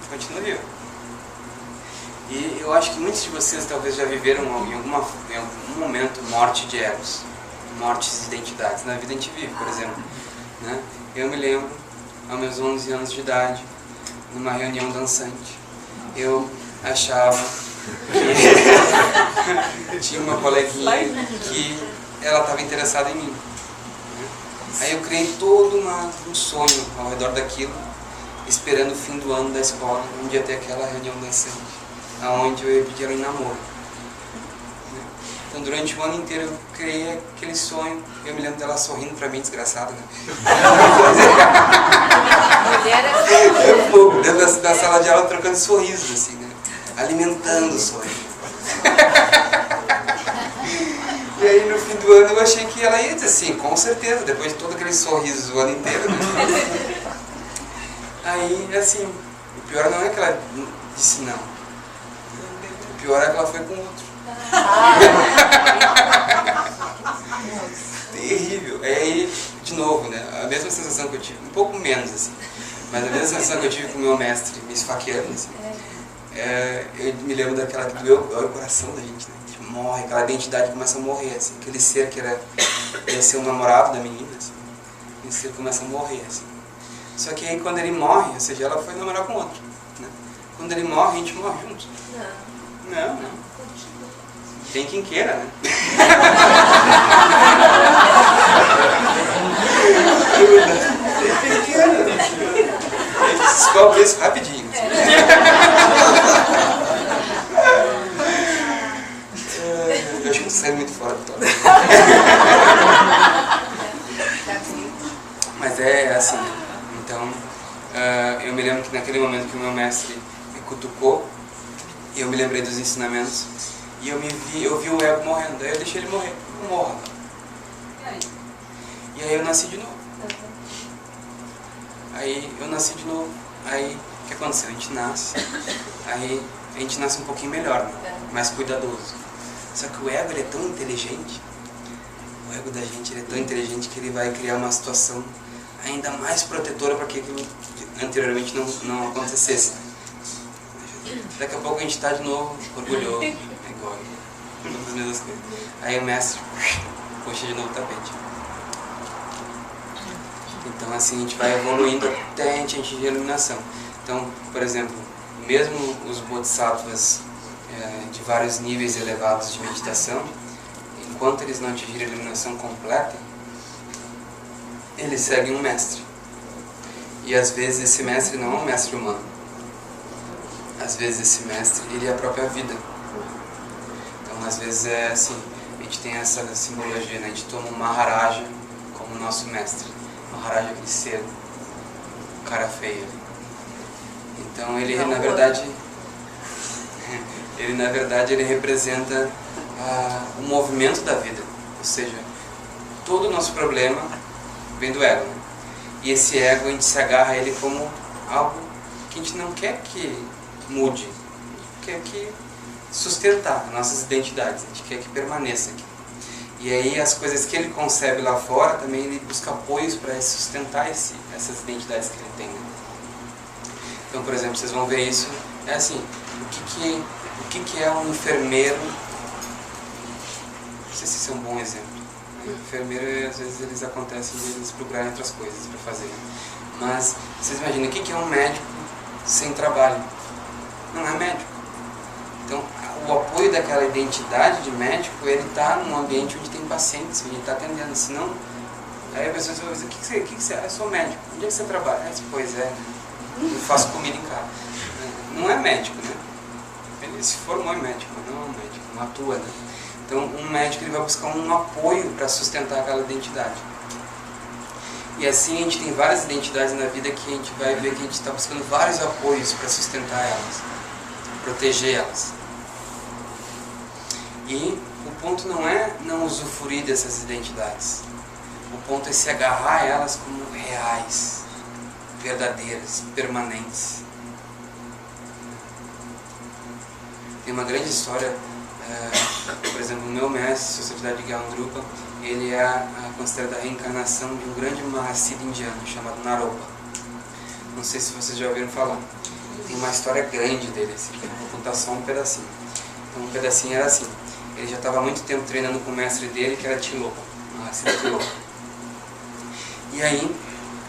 continua vivo. E eu acho que muitos de vocês talvez já viveram em algum momento morte de egos, mortes de identidades. Na vida a gente vive, por exemplo, né? Eu me lembro, aos meus 11 anos de idade, numa reunião dançante, eu achava que tinha uma coleguinha que ela estava interessada em mim. Aí eu criei todo um sonho ao redor daquilo, esperando o fim do ano da escola, onde ia ter aquela reunião dançante, aonde eu ia pedir ela em namoro. Então durante o ano inteiro eu criei aquele sonho, eu me lembro dela sorrindo pra mim, desgraçada, né? Eu dentro da sala de aula trocando sorrisos, assim, né? Alimentando o sonho. E aí no fim do ano eu achei que ela ia dizer assim, com certeza, depois de todo aquele sorriso o ano inteiro, né? Aí, assim, o pior não é que ela disse não. O pior é que ela foi com outro. Terrível. Aí, de novo, né? A mesma sensação que eu tive, um pouco menos, assim, mas a mesma sensação que eu tive com o meu mestre me esfaqueando, assim. Eu me lembro daquela que doeu o coração da gente, né? A gente morre, aquela identidade começa a morrer, assim. Aquele ser que ia ser o namorado da menina, assim. Aquele ser começa a morrer, assim. Só que aí quando ele morre, ou seja, ela foi namorar com outro, né? Quando ele morre, a gente morre junto. Não. Tem quem queira, né? Tem quem queira. A gente descobre isso rapidinho. Eu acho que você sai muito fora do tópico. Mas é assim. Então, eu me lembro que naquele momento que o meu mestre me cutucou, eu me lembrei dos ensinamentos e eu vi o ego morrendo. Daí eu deixei ele morrer. Não morra. E aí eu nasci de novo. Aí eu nasci de novo. Aí o que aconteceu? A gente nasce. Aí a gente nasce um pouquinho melhor, né? Mais cuidadoso. Só que o ego ele é tão inteligente. O ego da gente ele é tão inteligente que ele vai criar uma situação ainda mais protetora para que aquilo anteriormente não acontecesse. Daqui a pouco a gente está de novo orgulhoso, egóico, as mesmas coisas. Aí o mestre puxa de novo o tapete. Então assim a gente vai evoluindo até a gente atingir a iluminação. Então, por exemplo, mesmo os bodhisattvas de vários níveis elevados de meditação, enquanto eles não atingirem a iluminação completa, eles seguem um mestre. E às vezes esse mestre não é um mestre humano. Às vezes esse mestre, ele é a própria vida. Então às vezes é assim, a gente tem essa simbologia, né? A gente toma um Maharaja como nosso mestre. Maharaja é aquele ser, um cara feio. Então ele na verdade, ele representa o movimento da vida. Ou seja, todo o nosso problema vem do ego, né? E esse ego a gente se agarra a ele como algo que a gente não quer que mude, a gente quer que sustentar nossas identidades, a gente quer que permaneça aqui. E aí as coisas que ele concebe lá fora também ele busca apoios para sustentar essas identidades que ele tem, né? Então, por exemplo, vocês vão ver isso, é assim, o que é um enfermeiro? Não sei se isso é um bom exemplo. Enfermeiro, às vezes eles acontecem de eles procurarem outras coisas para fazer. Mas vocês imaginam, o que é um médico sem trabalho. Não é médico. Então, o apoio daquela identidade de médico, ele está num ambiente onde tem pacientes, onde ele está atendendo. Senão, aí a pessoa vai dizer, o que você é? Eu sou médico. Onde é que você trabalha? Pois é, eu faço comida em casa. Não é médico, né? Ele se formou em médico, mas não é um médico, não atua, né? Então, um médico ele vai buscar um apoio para sustentar aquela identidade. E assim a gente tem várias identidades na vida que a gente vai ver que a gente está buscando vários apoios para sustentar elas, proteger elas. E o ponto não é não usufruir dessas identidades. O ponto é se agarrar a elas como reais, verdadeiras, permanentes. Tem uma grande história, por exemplo, o meu mestre, Sociedade de Gyan-Drupa, ele é considerado a reencarnação de um grande Mahasiddha indiano chamado Naropa. Não sei se vocês já ouviram falar. Tem uma história grande dele, assim, eu vou contar só um pedacinho. Então, um pedacinho era assim, ele já estava há muito tempo treinando com o mestre dele, que era Tilopa, Mahasiddha Tilopa. E aí,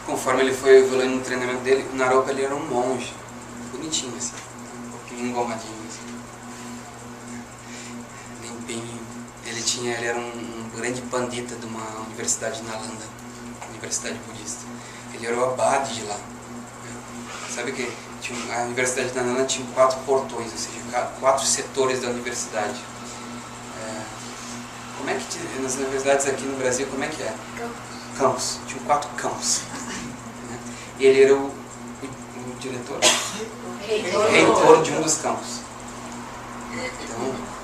conforme ele foi evoluindo no treinamento dele, o Naropa ele era um monge, bonitinho assim, um pouquinho engomadinho assim, limpinho. Ele era um grande pandita de uma universidade de Nalanda, universidade budista. Ele era o abade de lá. Sabe que a universidade de Nalanda tinha 4 portões, ou seja, 4 setores da universidade. Como é que nas universidades aqui no Brasil, como é que é? Campus. Tinha 4 campos. E ele era o diretor? Reitor de um dos campos. Então,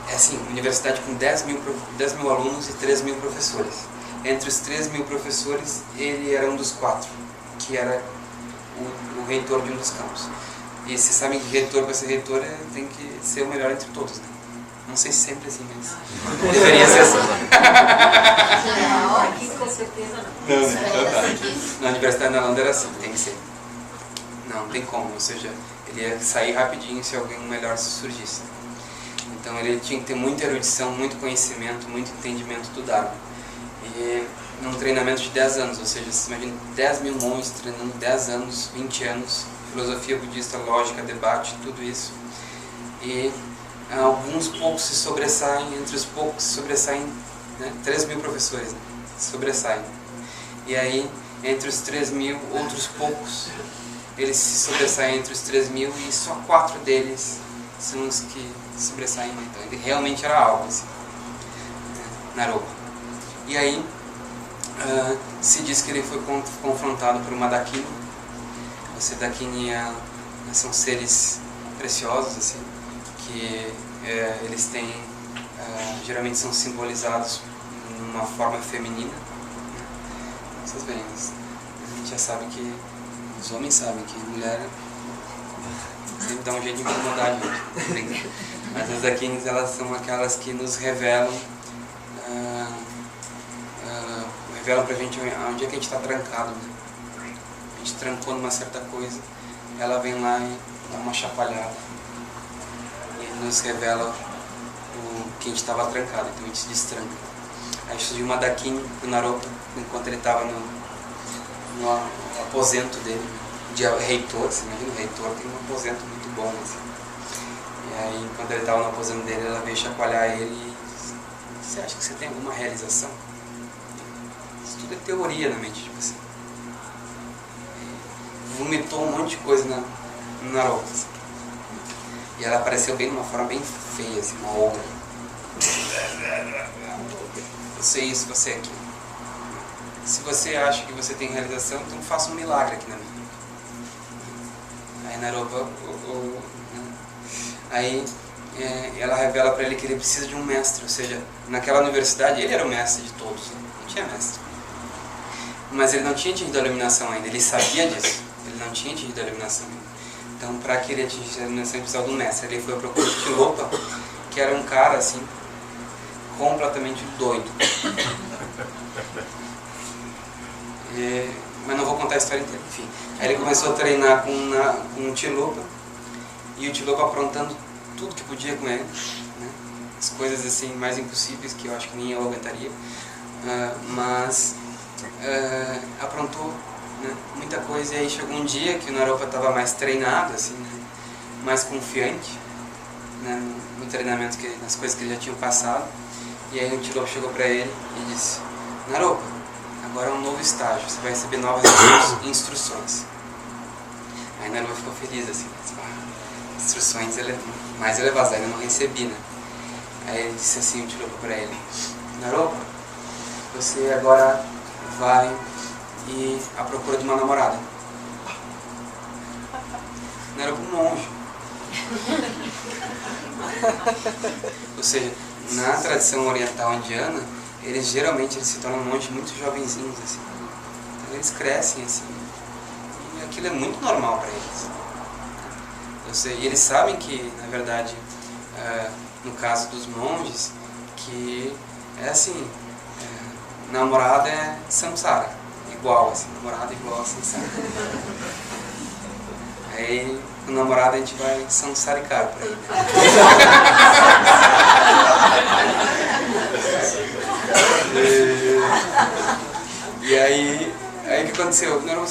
é assim, universidade com 10 mil alunos e 3 mil professores. Entre os 3 mil professores, ele era um dos 4, que era o reitor de um dos campos. E vocês sabem que reitor, para ser reitor, tem que ser o melhor entre todos, né? Não sei se sempre é assim, mas deveria ser assim. Aqui com certeza não. Na Universidade da Nalanda era assim, tem que ser. Não tem como, ou seja, ele ia sair rapidinho se alguém melhor surgisse. Então ele tinha que ter muita erudição, muito conhecimento, muito entendimento do Dharma. E num treinamento de 10 anos, ou seja, você imagina 10 mil monges treinando 10 anos, 20 anos, filosofia budista, lógica, debate, tudo isso. E alguns poucos se sobressaem, entre os poucos se sobressaem, né, 3 mil professores, né, se sobressaem. E aí, entre os 3 mil, outros poucos, eles se sobressaem entre os 3 mil e só 4 deles são os que se sobressaem. Então ele realmente era algo assim, Naropa. E aí, se diz que ele foi confrontado por uma Dakini. Essa Dakini são seres preciosos, assim, que eles têm, geralmente são simbolizados numa forma feminina. Vocês veem, a gente já sabe que, os homens sabem que mulher sempre dá um jeito de incomodar a gente. Mas as Dakinis, elas são aquelas que nos revelam, revelam pra gente onde é que a gente está trancado, né? A gente trancou numa certa coisa, ela vem lá e dá uma chacoalhada e nos revela o que a gente estava trancado, então a gente se destranca. Aí surgiu uma Dakini do Naropa, enquanto ele estava no aposento dele, de reitor. Você imagina, o reitor tem um aposento muito bom, assim. E aí, enquanto ele estava no aposento dele, ela veio chacoalhar ele e disse: você acha que você tem alguma realização? Isso tudo é teoria na mente, tipo assim. E vomitou um monte de coisa no Naropa, assim. E ela apareceu bem numa forma bem feia, assim, uma ogra. Você é isso, você é aquilo. Se você acha que você tem realização, então faça um milagre aqui na minha. Aí Naropa, aí ela revela para ele que ele precisa de um mestre, ou seja, naquela universidade ele era o mestre de todos, não tinha mestre. Mas ele não tinha atingido a iluminação ainda, ele sabia disso, ele não tinha atingido a iluminação ainda. Então, para que ele atingisse a iluminação, ele precisava de um mestre. Ele foi à procura de Tilopa, que era um cara assim, completamente doido. Mas não vou contar a história inteira, enfim. Aí ele começou a treinar com o Tilopa, e o Tilopa aprontando tudo que podia com ele, né? As coisas assim mais impossíveis que eu acho que nem eu aguentaria, mas aprontou né, muita coisa. E aí chegou um dia que o Naropa estava mais treinado, assim, né, mais confiante, né, no treinamento, nas coisas que ele já tinha passado. E aí o Tilopa chegou para ele e disse: Naropa, agora é um novo estágio, você vai receber novas instruções. Aí Naropa ficou feliz, assim, instruções mais elevadas, ainda não recebi, né? Aí ele disse assim, o Tilopa para ele: Naropa, você agora vai ir à procura de uma namorada. Naropa, um monge. Ou seja, na tradição oriental indiana, eles geralmente se tornam monges muito jovenzinhos, assim. Então eles crescem assim, e aquilo é muito normal para eles. Ou seja, e eles sabem que, na verdade, no caso dos monges, que é assim, namorada é samsara, igual assim, namorada igual a samsara. Aí, com o namorado a gente vai samsaricar pra ele. E aí o que aconteceu? O Naropa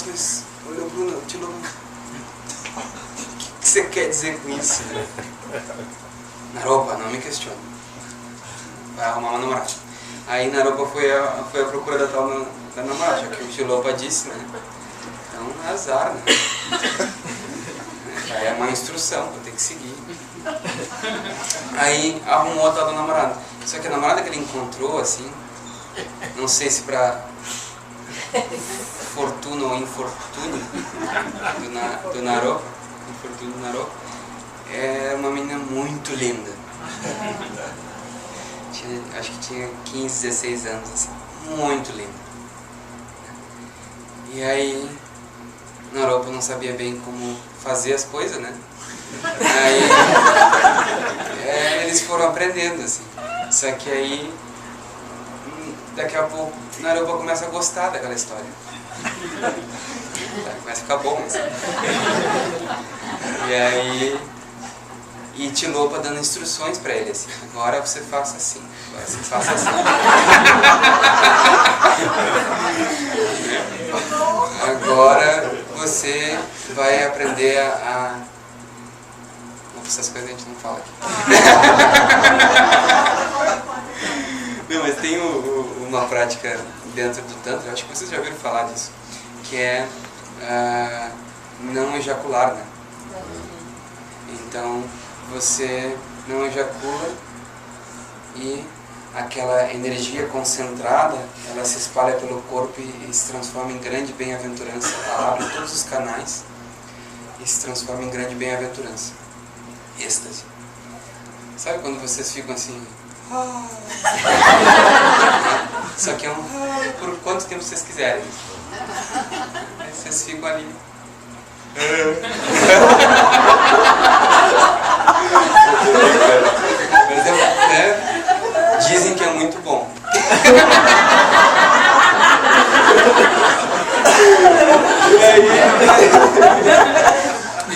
olhou pro Tilopa: o que você quer dizer com isso? Naropa, não me questione. Vai arrumar uma namorada. Aí Naropa foi à procura da tal da namorada, já que o Tilopa disse, né? Então, azar, né? Aí é uma instrução, vou ter que seguir. Aí arrumou a tal da namorada. Só que a namorada que ele encontrou, assim, não sei se pra fortuna ou infortúnio do Naropa, infortúnio do Naropa, é uma menina muito linda. Acho que tinha 15, 16 anos, assim, muito linda. E aí Naropa não sabia bem como fazer as coisas, né? Aí eles foram aprendendo, assim. Só que aí, daqui a pouco, Naropa começa a gostar daquela história. Começa a ficar bom, assim. E aí, Tilopa dando instruções para ele, assim: agora você faça assim, agora você faça assim. Agora você vai aprender a... Essas coisas a gente não fala aqui. Não, mas tem uma prática dentro do Tantra, eu acho que vocês já ouviram falar disso, que é não ejacular, né? Então, você não ejacula e aquela energia concentrada, ela se espalha pelo corpo e se transforma em grande bem-aventurança. Ela abre todos os canais e se transforma em grande bem-aventurança. Êxtase. Sabe quando vocês ficam assim... Só que é por quanto tempo vocês quiserem. Aí vocês ficam ali. Dizem que é muito bom.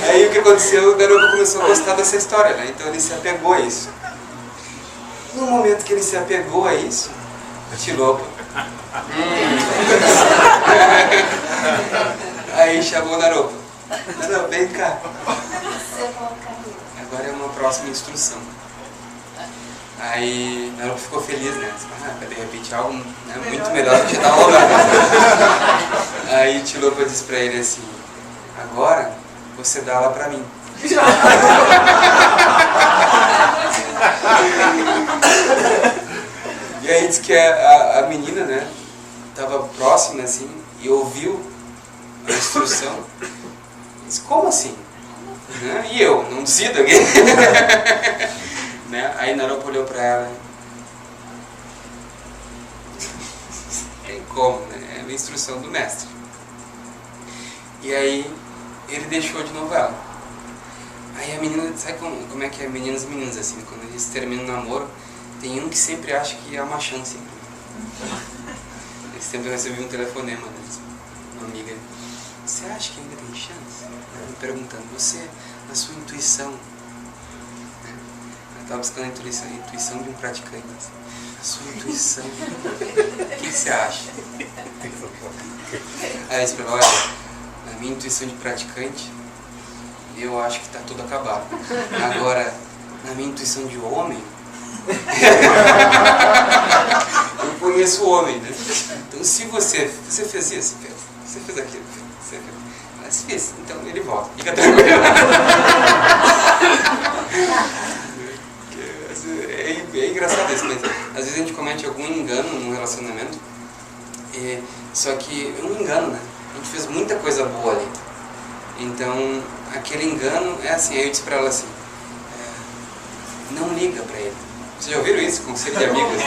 Aí o que aconteceu? O Naropa começou a gostar dessa história, né? Então ele se apegou a isso. No momento que ele se apegou a isso, Tilopa aí chamou o Naropa: Naropa, vem cá. Agora é uma próxima instrução. Aí Naropa ficou feliz, né? De repente algo, né, muito melhor do que estava rolando. Aí Tilopa disse pra ele assim: agora você dá ela pra mim. E aí diz que a menina, né, estava próxima assim e ouviu a instrução. Disse: como assim? Né? E eu, não decido aqui. Né? Aí Naropa olhou para ela: tem como, né? É a instrução do mestre. E aí ele deixou de novo ela. Aí a menina, sabe como é que é meninas e meninos assim, quando eles terminam o namoro, tem um que sempre acha que há uma chance. Esse tempo eu recebi um telefonema de uma amiga: você acha que ainda tem chance? Me perguntando: você, na sua intuição, estava buscando a intuição de um praticante. A sua intuição, o que você acha? Aí eu disse para ela, olha, na minha intuição de praticante, eu acho que está tudo acabado. Agora, na minha intuição de homem, eu conheço o homem, né? Então, se você fez isso, você fez aquilo, você fez. Mas fez, então ele volta. Fica tranquilo. É engraçado isso, mas às vezes a gente comete algum engano num relacionamento, só que é um engano, né? A gente fez muita coisa boa ali. Então, aquele engano é assim, aí eu disse pra ela assim, não liga pra ele. Vocês já ouviram isso? Conselho de amigos?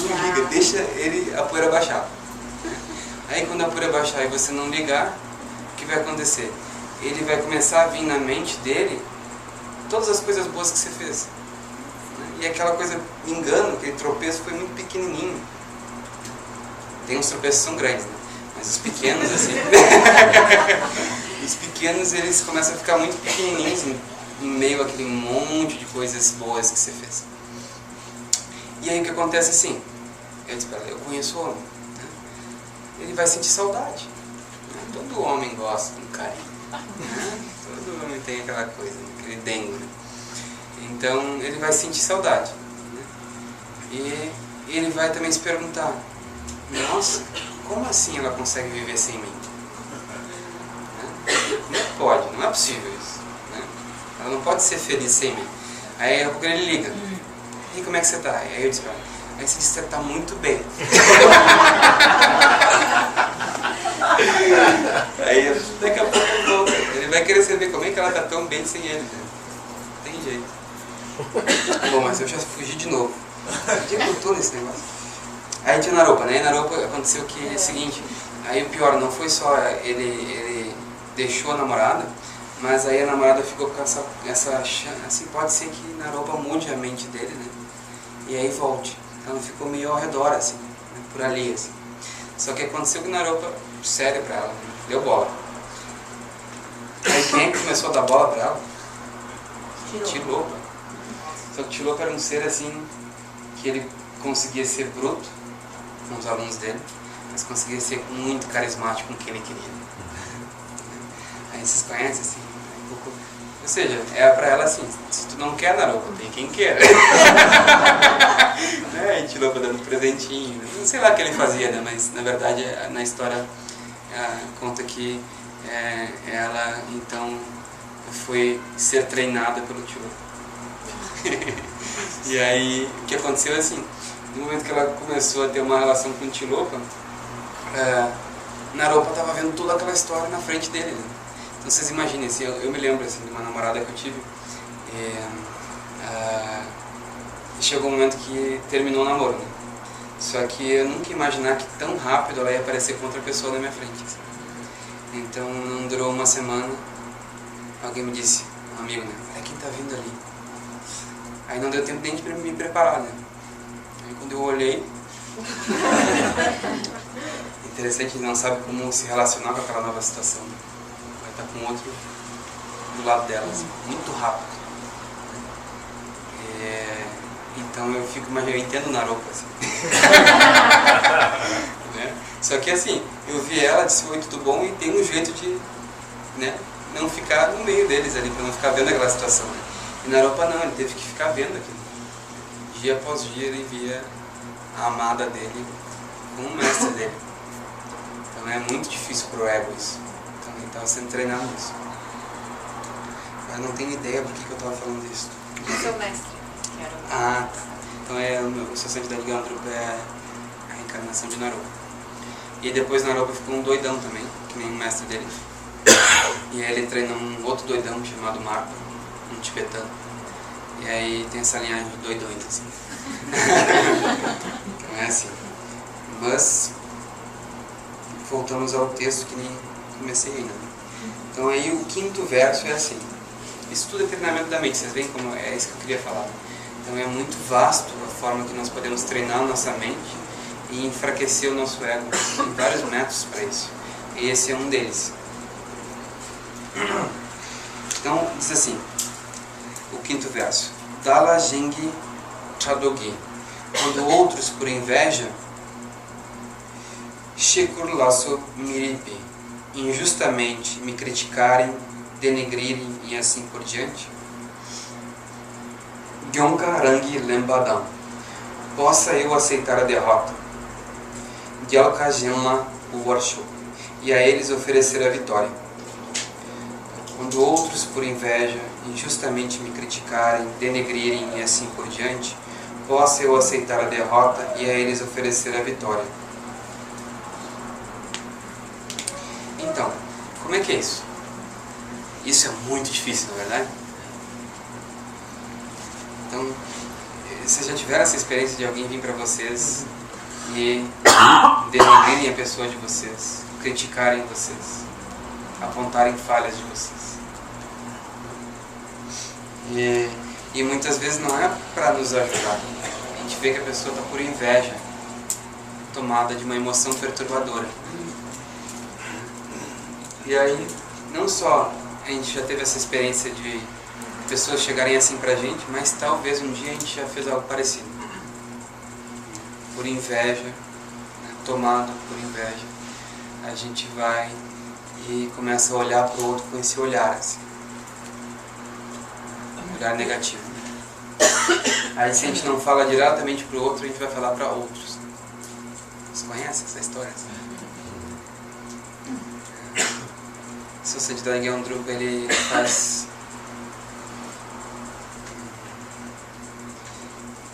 Não liga, deixa a poeira baixar. Aí quando a poeira baixar e você não ligar, o que vai acontecer? Ele vai começar a vir na mente dele todas as coisas boas que você fez. E aquela coisa, engano, aquele tropeço foi muito pequenininho. Tem uns tropeços que são grandes, né? Mas os pequenos, assim... os pequenos, eles começam a ficar muito pequenininhos em meio àquele monte de coisas boas que você fez. E aí o que acontece assim? Eu disse pra ela, eu conheço o homem. Né? Ele vai sentir saudade. Né? Todo homem gosta de um carinho. Né? Todo homem tem aquela coisa, aquele dengue. Né? Então ele vai sentir saudade. Né? E ele vai também se perguntar, nossa, como assim ela consegue viver sem mim? Né? Como é que pode? Não é possível isso. Né? Ela não pode ser feliz sem mim. Aí daqui a pouco ele liga. E como é que você está? Aí eu disse pra ela, aí você disse que você está muito bem. Aí daqui a pouco ele vai querer saber como é que ela está tão bem sem ele. Né? Não tem jeito. Bom, mas eu já fugi de novo. Onde é que eu tô nesse negócio? Aí tinha Naropa, né? Em Naropa aconteceu que é o seguinte, aí o pior não foi só ele deixou a namorada, mas aí a namorada ficou com essa assim, pode ser que Naropa mude a mente dele, né? E aí volte. Ela ficou meio ao redor, assim, né? Por ali, assim. Só que aconteceu que Naropa, sério pra ela, né? Deu bola. Aí quem começou a dar bola pra ela? Tilopa. Só que Tilopa era um ser assim, que ele conseguia ser bruto com os alunos dele, mas conseguia ser muito carismático com quem ele queria. Aí vocês conhecem assim, um pouco... Ou seja, é pra ela assim, se tu não quer Naropa, tem quem quer. Né? E Tilopa dando presentinho, não sei lá o que ele fazia, né? Mas na verdade na história conta que ela então foi ser treinada pelo Tilopa. E aí o que aconteceu assim, no momento que ela começou a ter uma relação com o Tilopa, Naropa estava vendo toda aquela história na frente dele, né? Então vocês imaginem, assim, eu me lembro assim, de uma namorada que eu tive, chegou um momento que terminou o namoro, né? Só que eu nunca ia imaginar que tão rápido ela ia aparecer com outra pessoa na minha frente. Assim. Então não durou uma semana, alguém me disse, um amigo, né? Olha quem tá vindo ali. Aí não deu tempo nem de me preparar, né? Aí quando eu olhei, interessante, não sabe como se relacionar com aquela nova situação. Né? Vai estar com outro do lado dela, assim, muito rápido. Então eu fico, mas eu entendo Naropa, assim. Né? Só que assim, eu vi ela, disse oi, tudo bom, e tem um jeito de, né, não ficar no meio deles ali, para não ficar vendo aquela situação. Né? E Naropa não, ele teve que ficar vendo aquilo. Dia após dia ele via a amada dele com o mestre dele. Então é muito difícil pro ego isso. Então ele estava sendo treinado nisso. Eu não tenho ideia por que eu estava falando disso. O seu mestre. Ah, tá. Então a Sociedade de Gandrupa é a reencarnação de Naropa. E depois Naropa ficou um doidão também, que nem o mestre dele. E aí ele treina um outro doidão chamado Marpa, um tibetano. E aí tem essa linhagem de doidões, assim. Então é assim. Mas, voltamos ao texto que nem comecei ainda. Então aí o quinto verso é assim. Isso tudo é treinamento da mente, vocês veem como é isso que eu queria falar. Então é muito vasto a forma que nós podemos treinar a nossa mente e enfraquecer o nosso ego. Tem vários métodos para isso. E esse é um deles. Então, diz assim, o quinto verso. Dala Jeng Chadogi. Quando outros, por inveja, Shekur Lasso Miripe, injustamente me criticarem, denegrirem e assim por diante, Gyonka Rangi Lembadam, possa eu aceitar a derrota, Gyalka Genla o Warshu, e a eles oferecer a vitória. Quando outros, por inveja, injustamente me criticarem, denegrirem e assim por diante, possa eu aceitar a derrota e a eles oferecer a vitória. Então, como é que é isso? Isso é muito difícil, não é verdade? Então, vocês já tiveram essa experiência de alguém vir para vocês e denegrirem a pessoa de vocês, criticarem vocês, apontarem falhas de vocês? E muitas vezes não é para nos ajudar. A gente vê que a pessoa está por inveja, tomada de uma emoção perturbadora. E aí, não só a gente já teve essa experiência de pessoas chegarem assim pra gente, mas talvez um dia a gente já fez algo parecido. Por inveja, né, tomado por inveja, a gente vai e começa a olhar para o outro com esse olhar, assim. Olhar negativo. Aí se a gente não fala diretamente para o outro, a gente vai falar para outros. Vocês conhecem essa história? O Siddhartha Gyalendrupa, ele faz...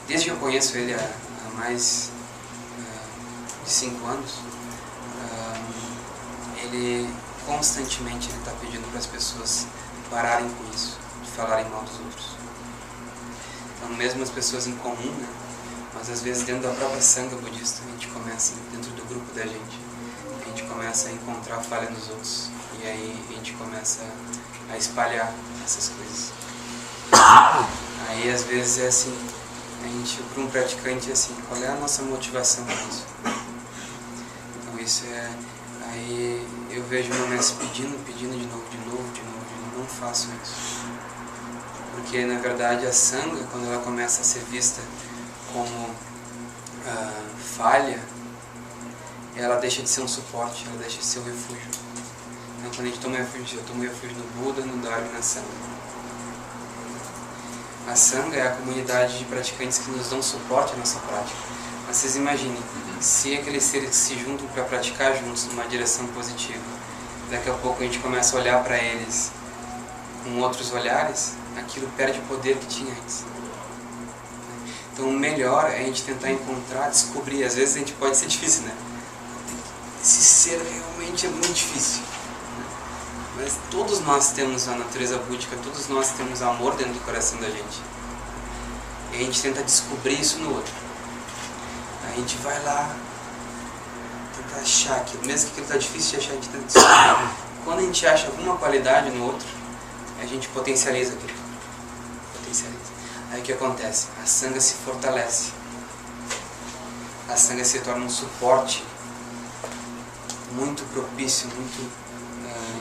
Desde que eu conheço ele há mais de 5 anos, ele constantemente está pedindo para as pessoas pararem com isso, de falarem mal dos outros. Então, mesmo as pessoas em comum, né? Mas às vezes dentro da própria Sangha budista, a gente começa, dentro do grupo da gente, a gente começa a encontrar falha nos outros. E aí a gente começa a espalhar essas coisas. Aí às vezes é assim, a gente, para um praticante, é assim, qual é a nossa motivação para isso? Então isso é... Aí eu vejo meu mestre pedindo de novo, não façam isso. Porque na verdade a Sangha, quando ela começa a ser vista como falha, ela deixa de ser um suporte, ela deixa de ser um refúgio. Então, quando a gente toma refúgio, eu tomo refúgio no Buda, no Dharma e na Sangha. A Sangha é a comunidade de praticantes que nos dão suporte à nossa prática. Mas vocês imaginem, se aqueles seres se juntam para praticar juntos numa direção positiva, daqui a pouco a gente começa a olhar para eles com outros olhares, aquilo perde o poder que tinha antes. Então o melhor é a gente tentar encontrar, descobrir. Às vezes a gente pode ser difícil, né? Esse ser realmente é muito difícil. Mas todos nós temos a natureza búdica, todos nós temos amor dentro do coração da gente. E a gente tenta descobrir isso no outro. A gente vai lá, tenta achar aquilo, mesmo que aquilo está difícil de achar, a gente tenta descobrir. Quando a gente acha alguma qualidade no outro, a gente potencializa aquilo. Aí o que acontece? A Sangha se fortalece. A Sangha se torna um suporte muito propício,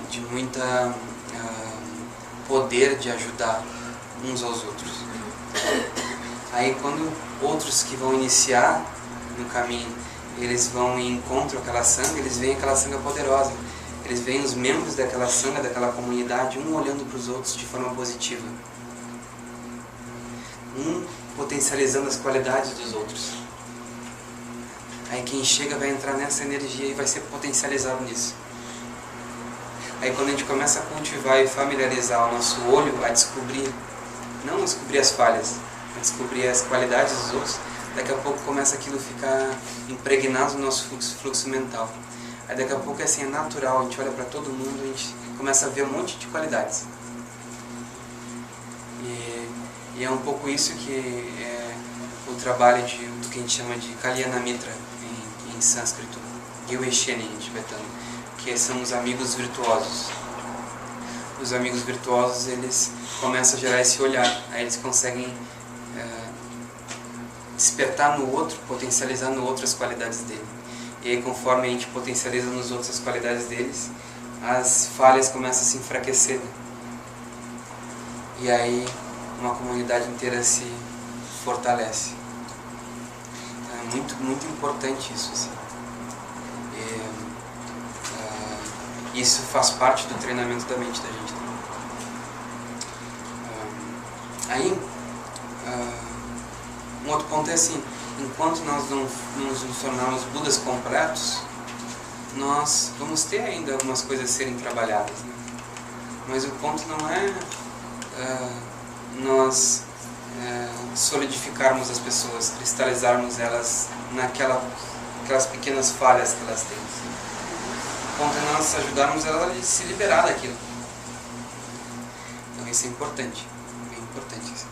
de muita poder de ajudar uns aos outros. Aí quando outros que vão iniciar no caminho, eles vão e encontram aquela Sangha, eles veem aquela Sangha poderosa. Eles veem os membros daquela Sangha, daquela comunidade, um olhando para os outros de forma positiva. Um potencializando as qualidades dos outros. Aí quem chega vai entrar nessa energia e vai ser potencializado nisso. Aí quando a gente começa a cultivar e familiarizar o nosso olho a descobrir, não descobrir as falhas, a descobrir as qualidades dos outros, daqui a pouco começa aquilo a ficar impregnado no nosso fluxo mental. Aí daqui a pouco é assim, é natural, a gente olha para todo mundo, a gente começa a ver um monte de qualidades. E é um pouco isso que é o trabalho do que a gente chama de Kalyana Mitra em sânscrito, Gyuesheni em tibetano, que são os amigos virtuosos. Os amigos virtuosos, eles começam a gerar esse olhar, aí eles conseguem despertar no outro, potencializar no outro as qualidades dele. E aí conforme a gente potencializa nos outros as qualidades deles, as falhas começam a se enfraquecer. E aí uma comunidade inteira se fortalece. Então, é muito importante isso, assim. Isso faz parte do treinamento da mente da gente também. Aí, um outro ponto é assim, enquanto nós não nos tornarmos Budas completos, nós vamos ter ainda algumas coisas a serem trabalhadas, né? Mas o ponto não é nós solidificarmos as pessoas, cristalizarmos elas aquelas pequenas falhas que elas têm. O ponto é nós ajudarmos elas a se liberar daquilo. Então isso é importante, bem importante. Assim.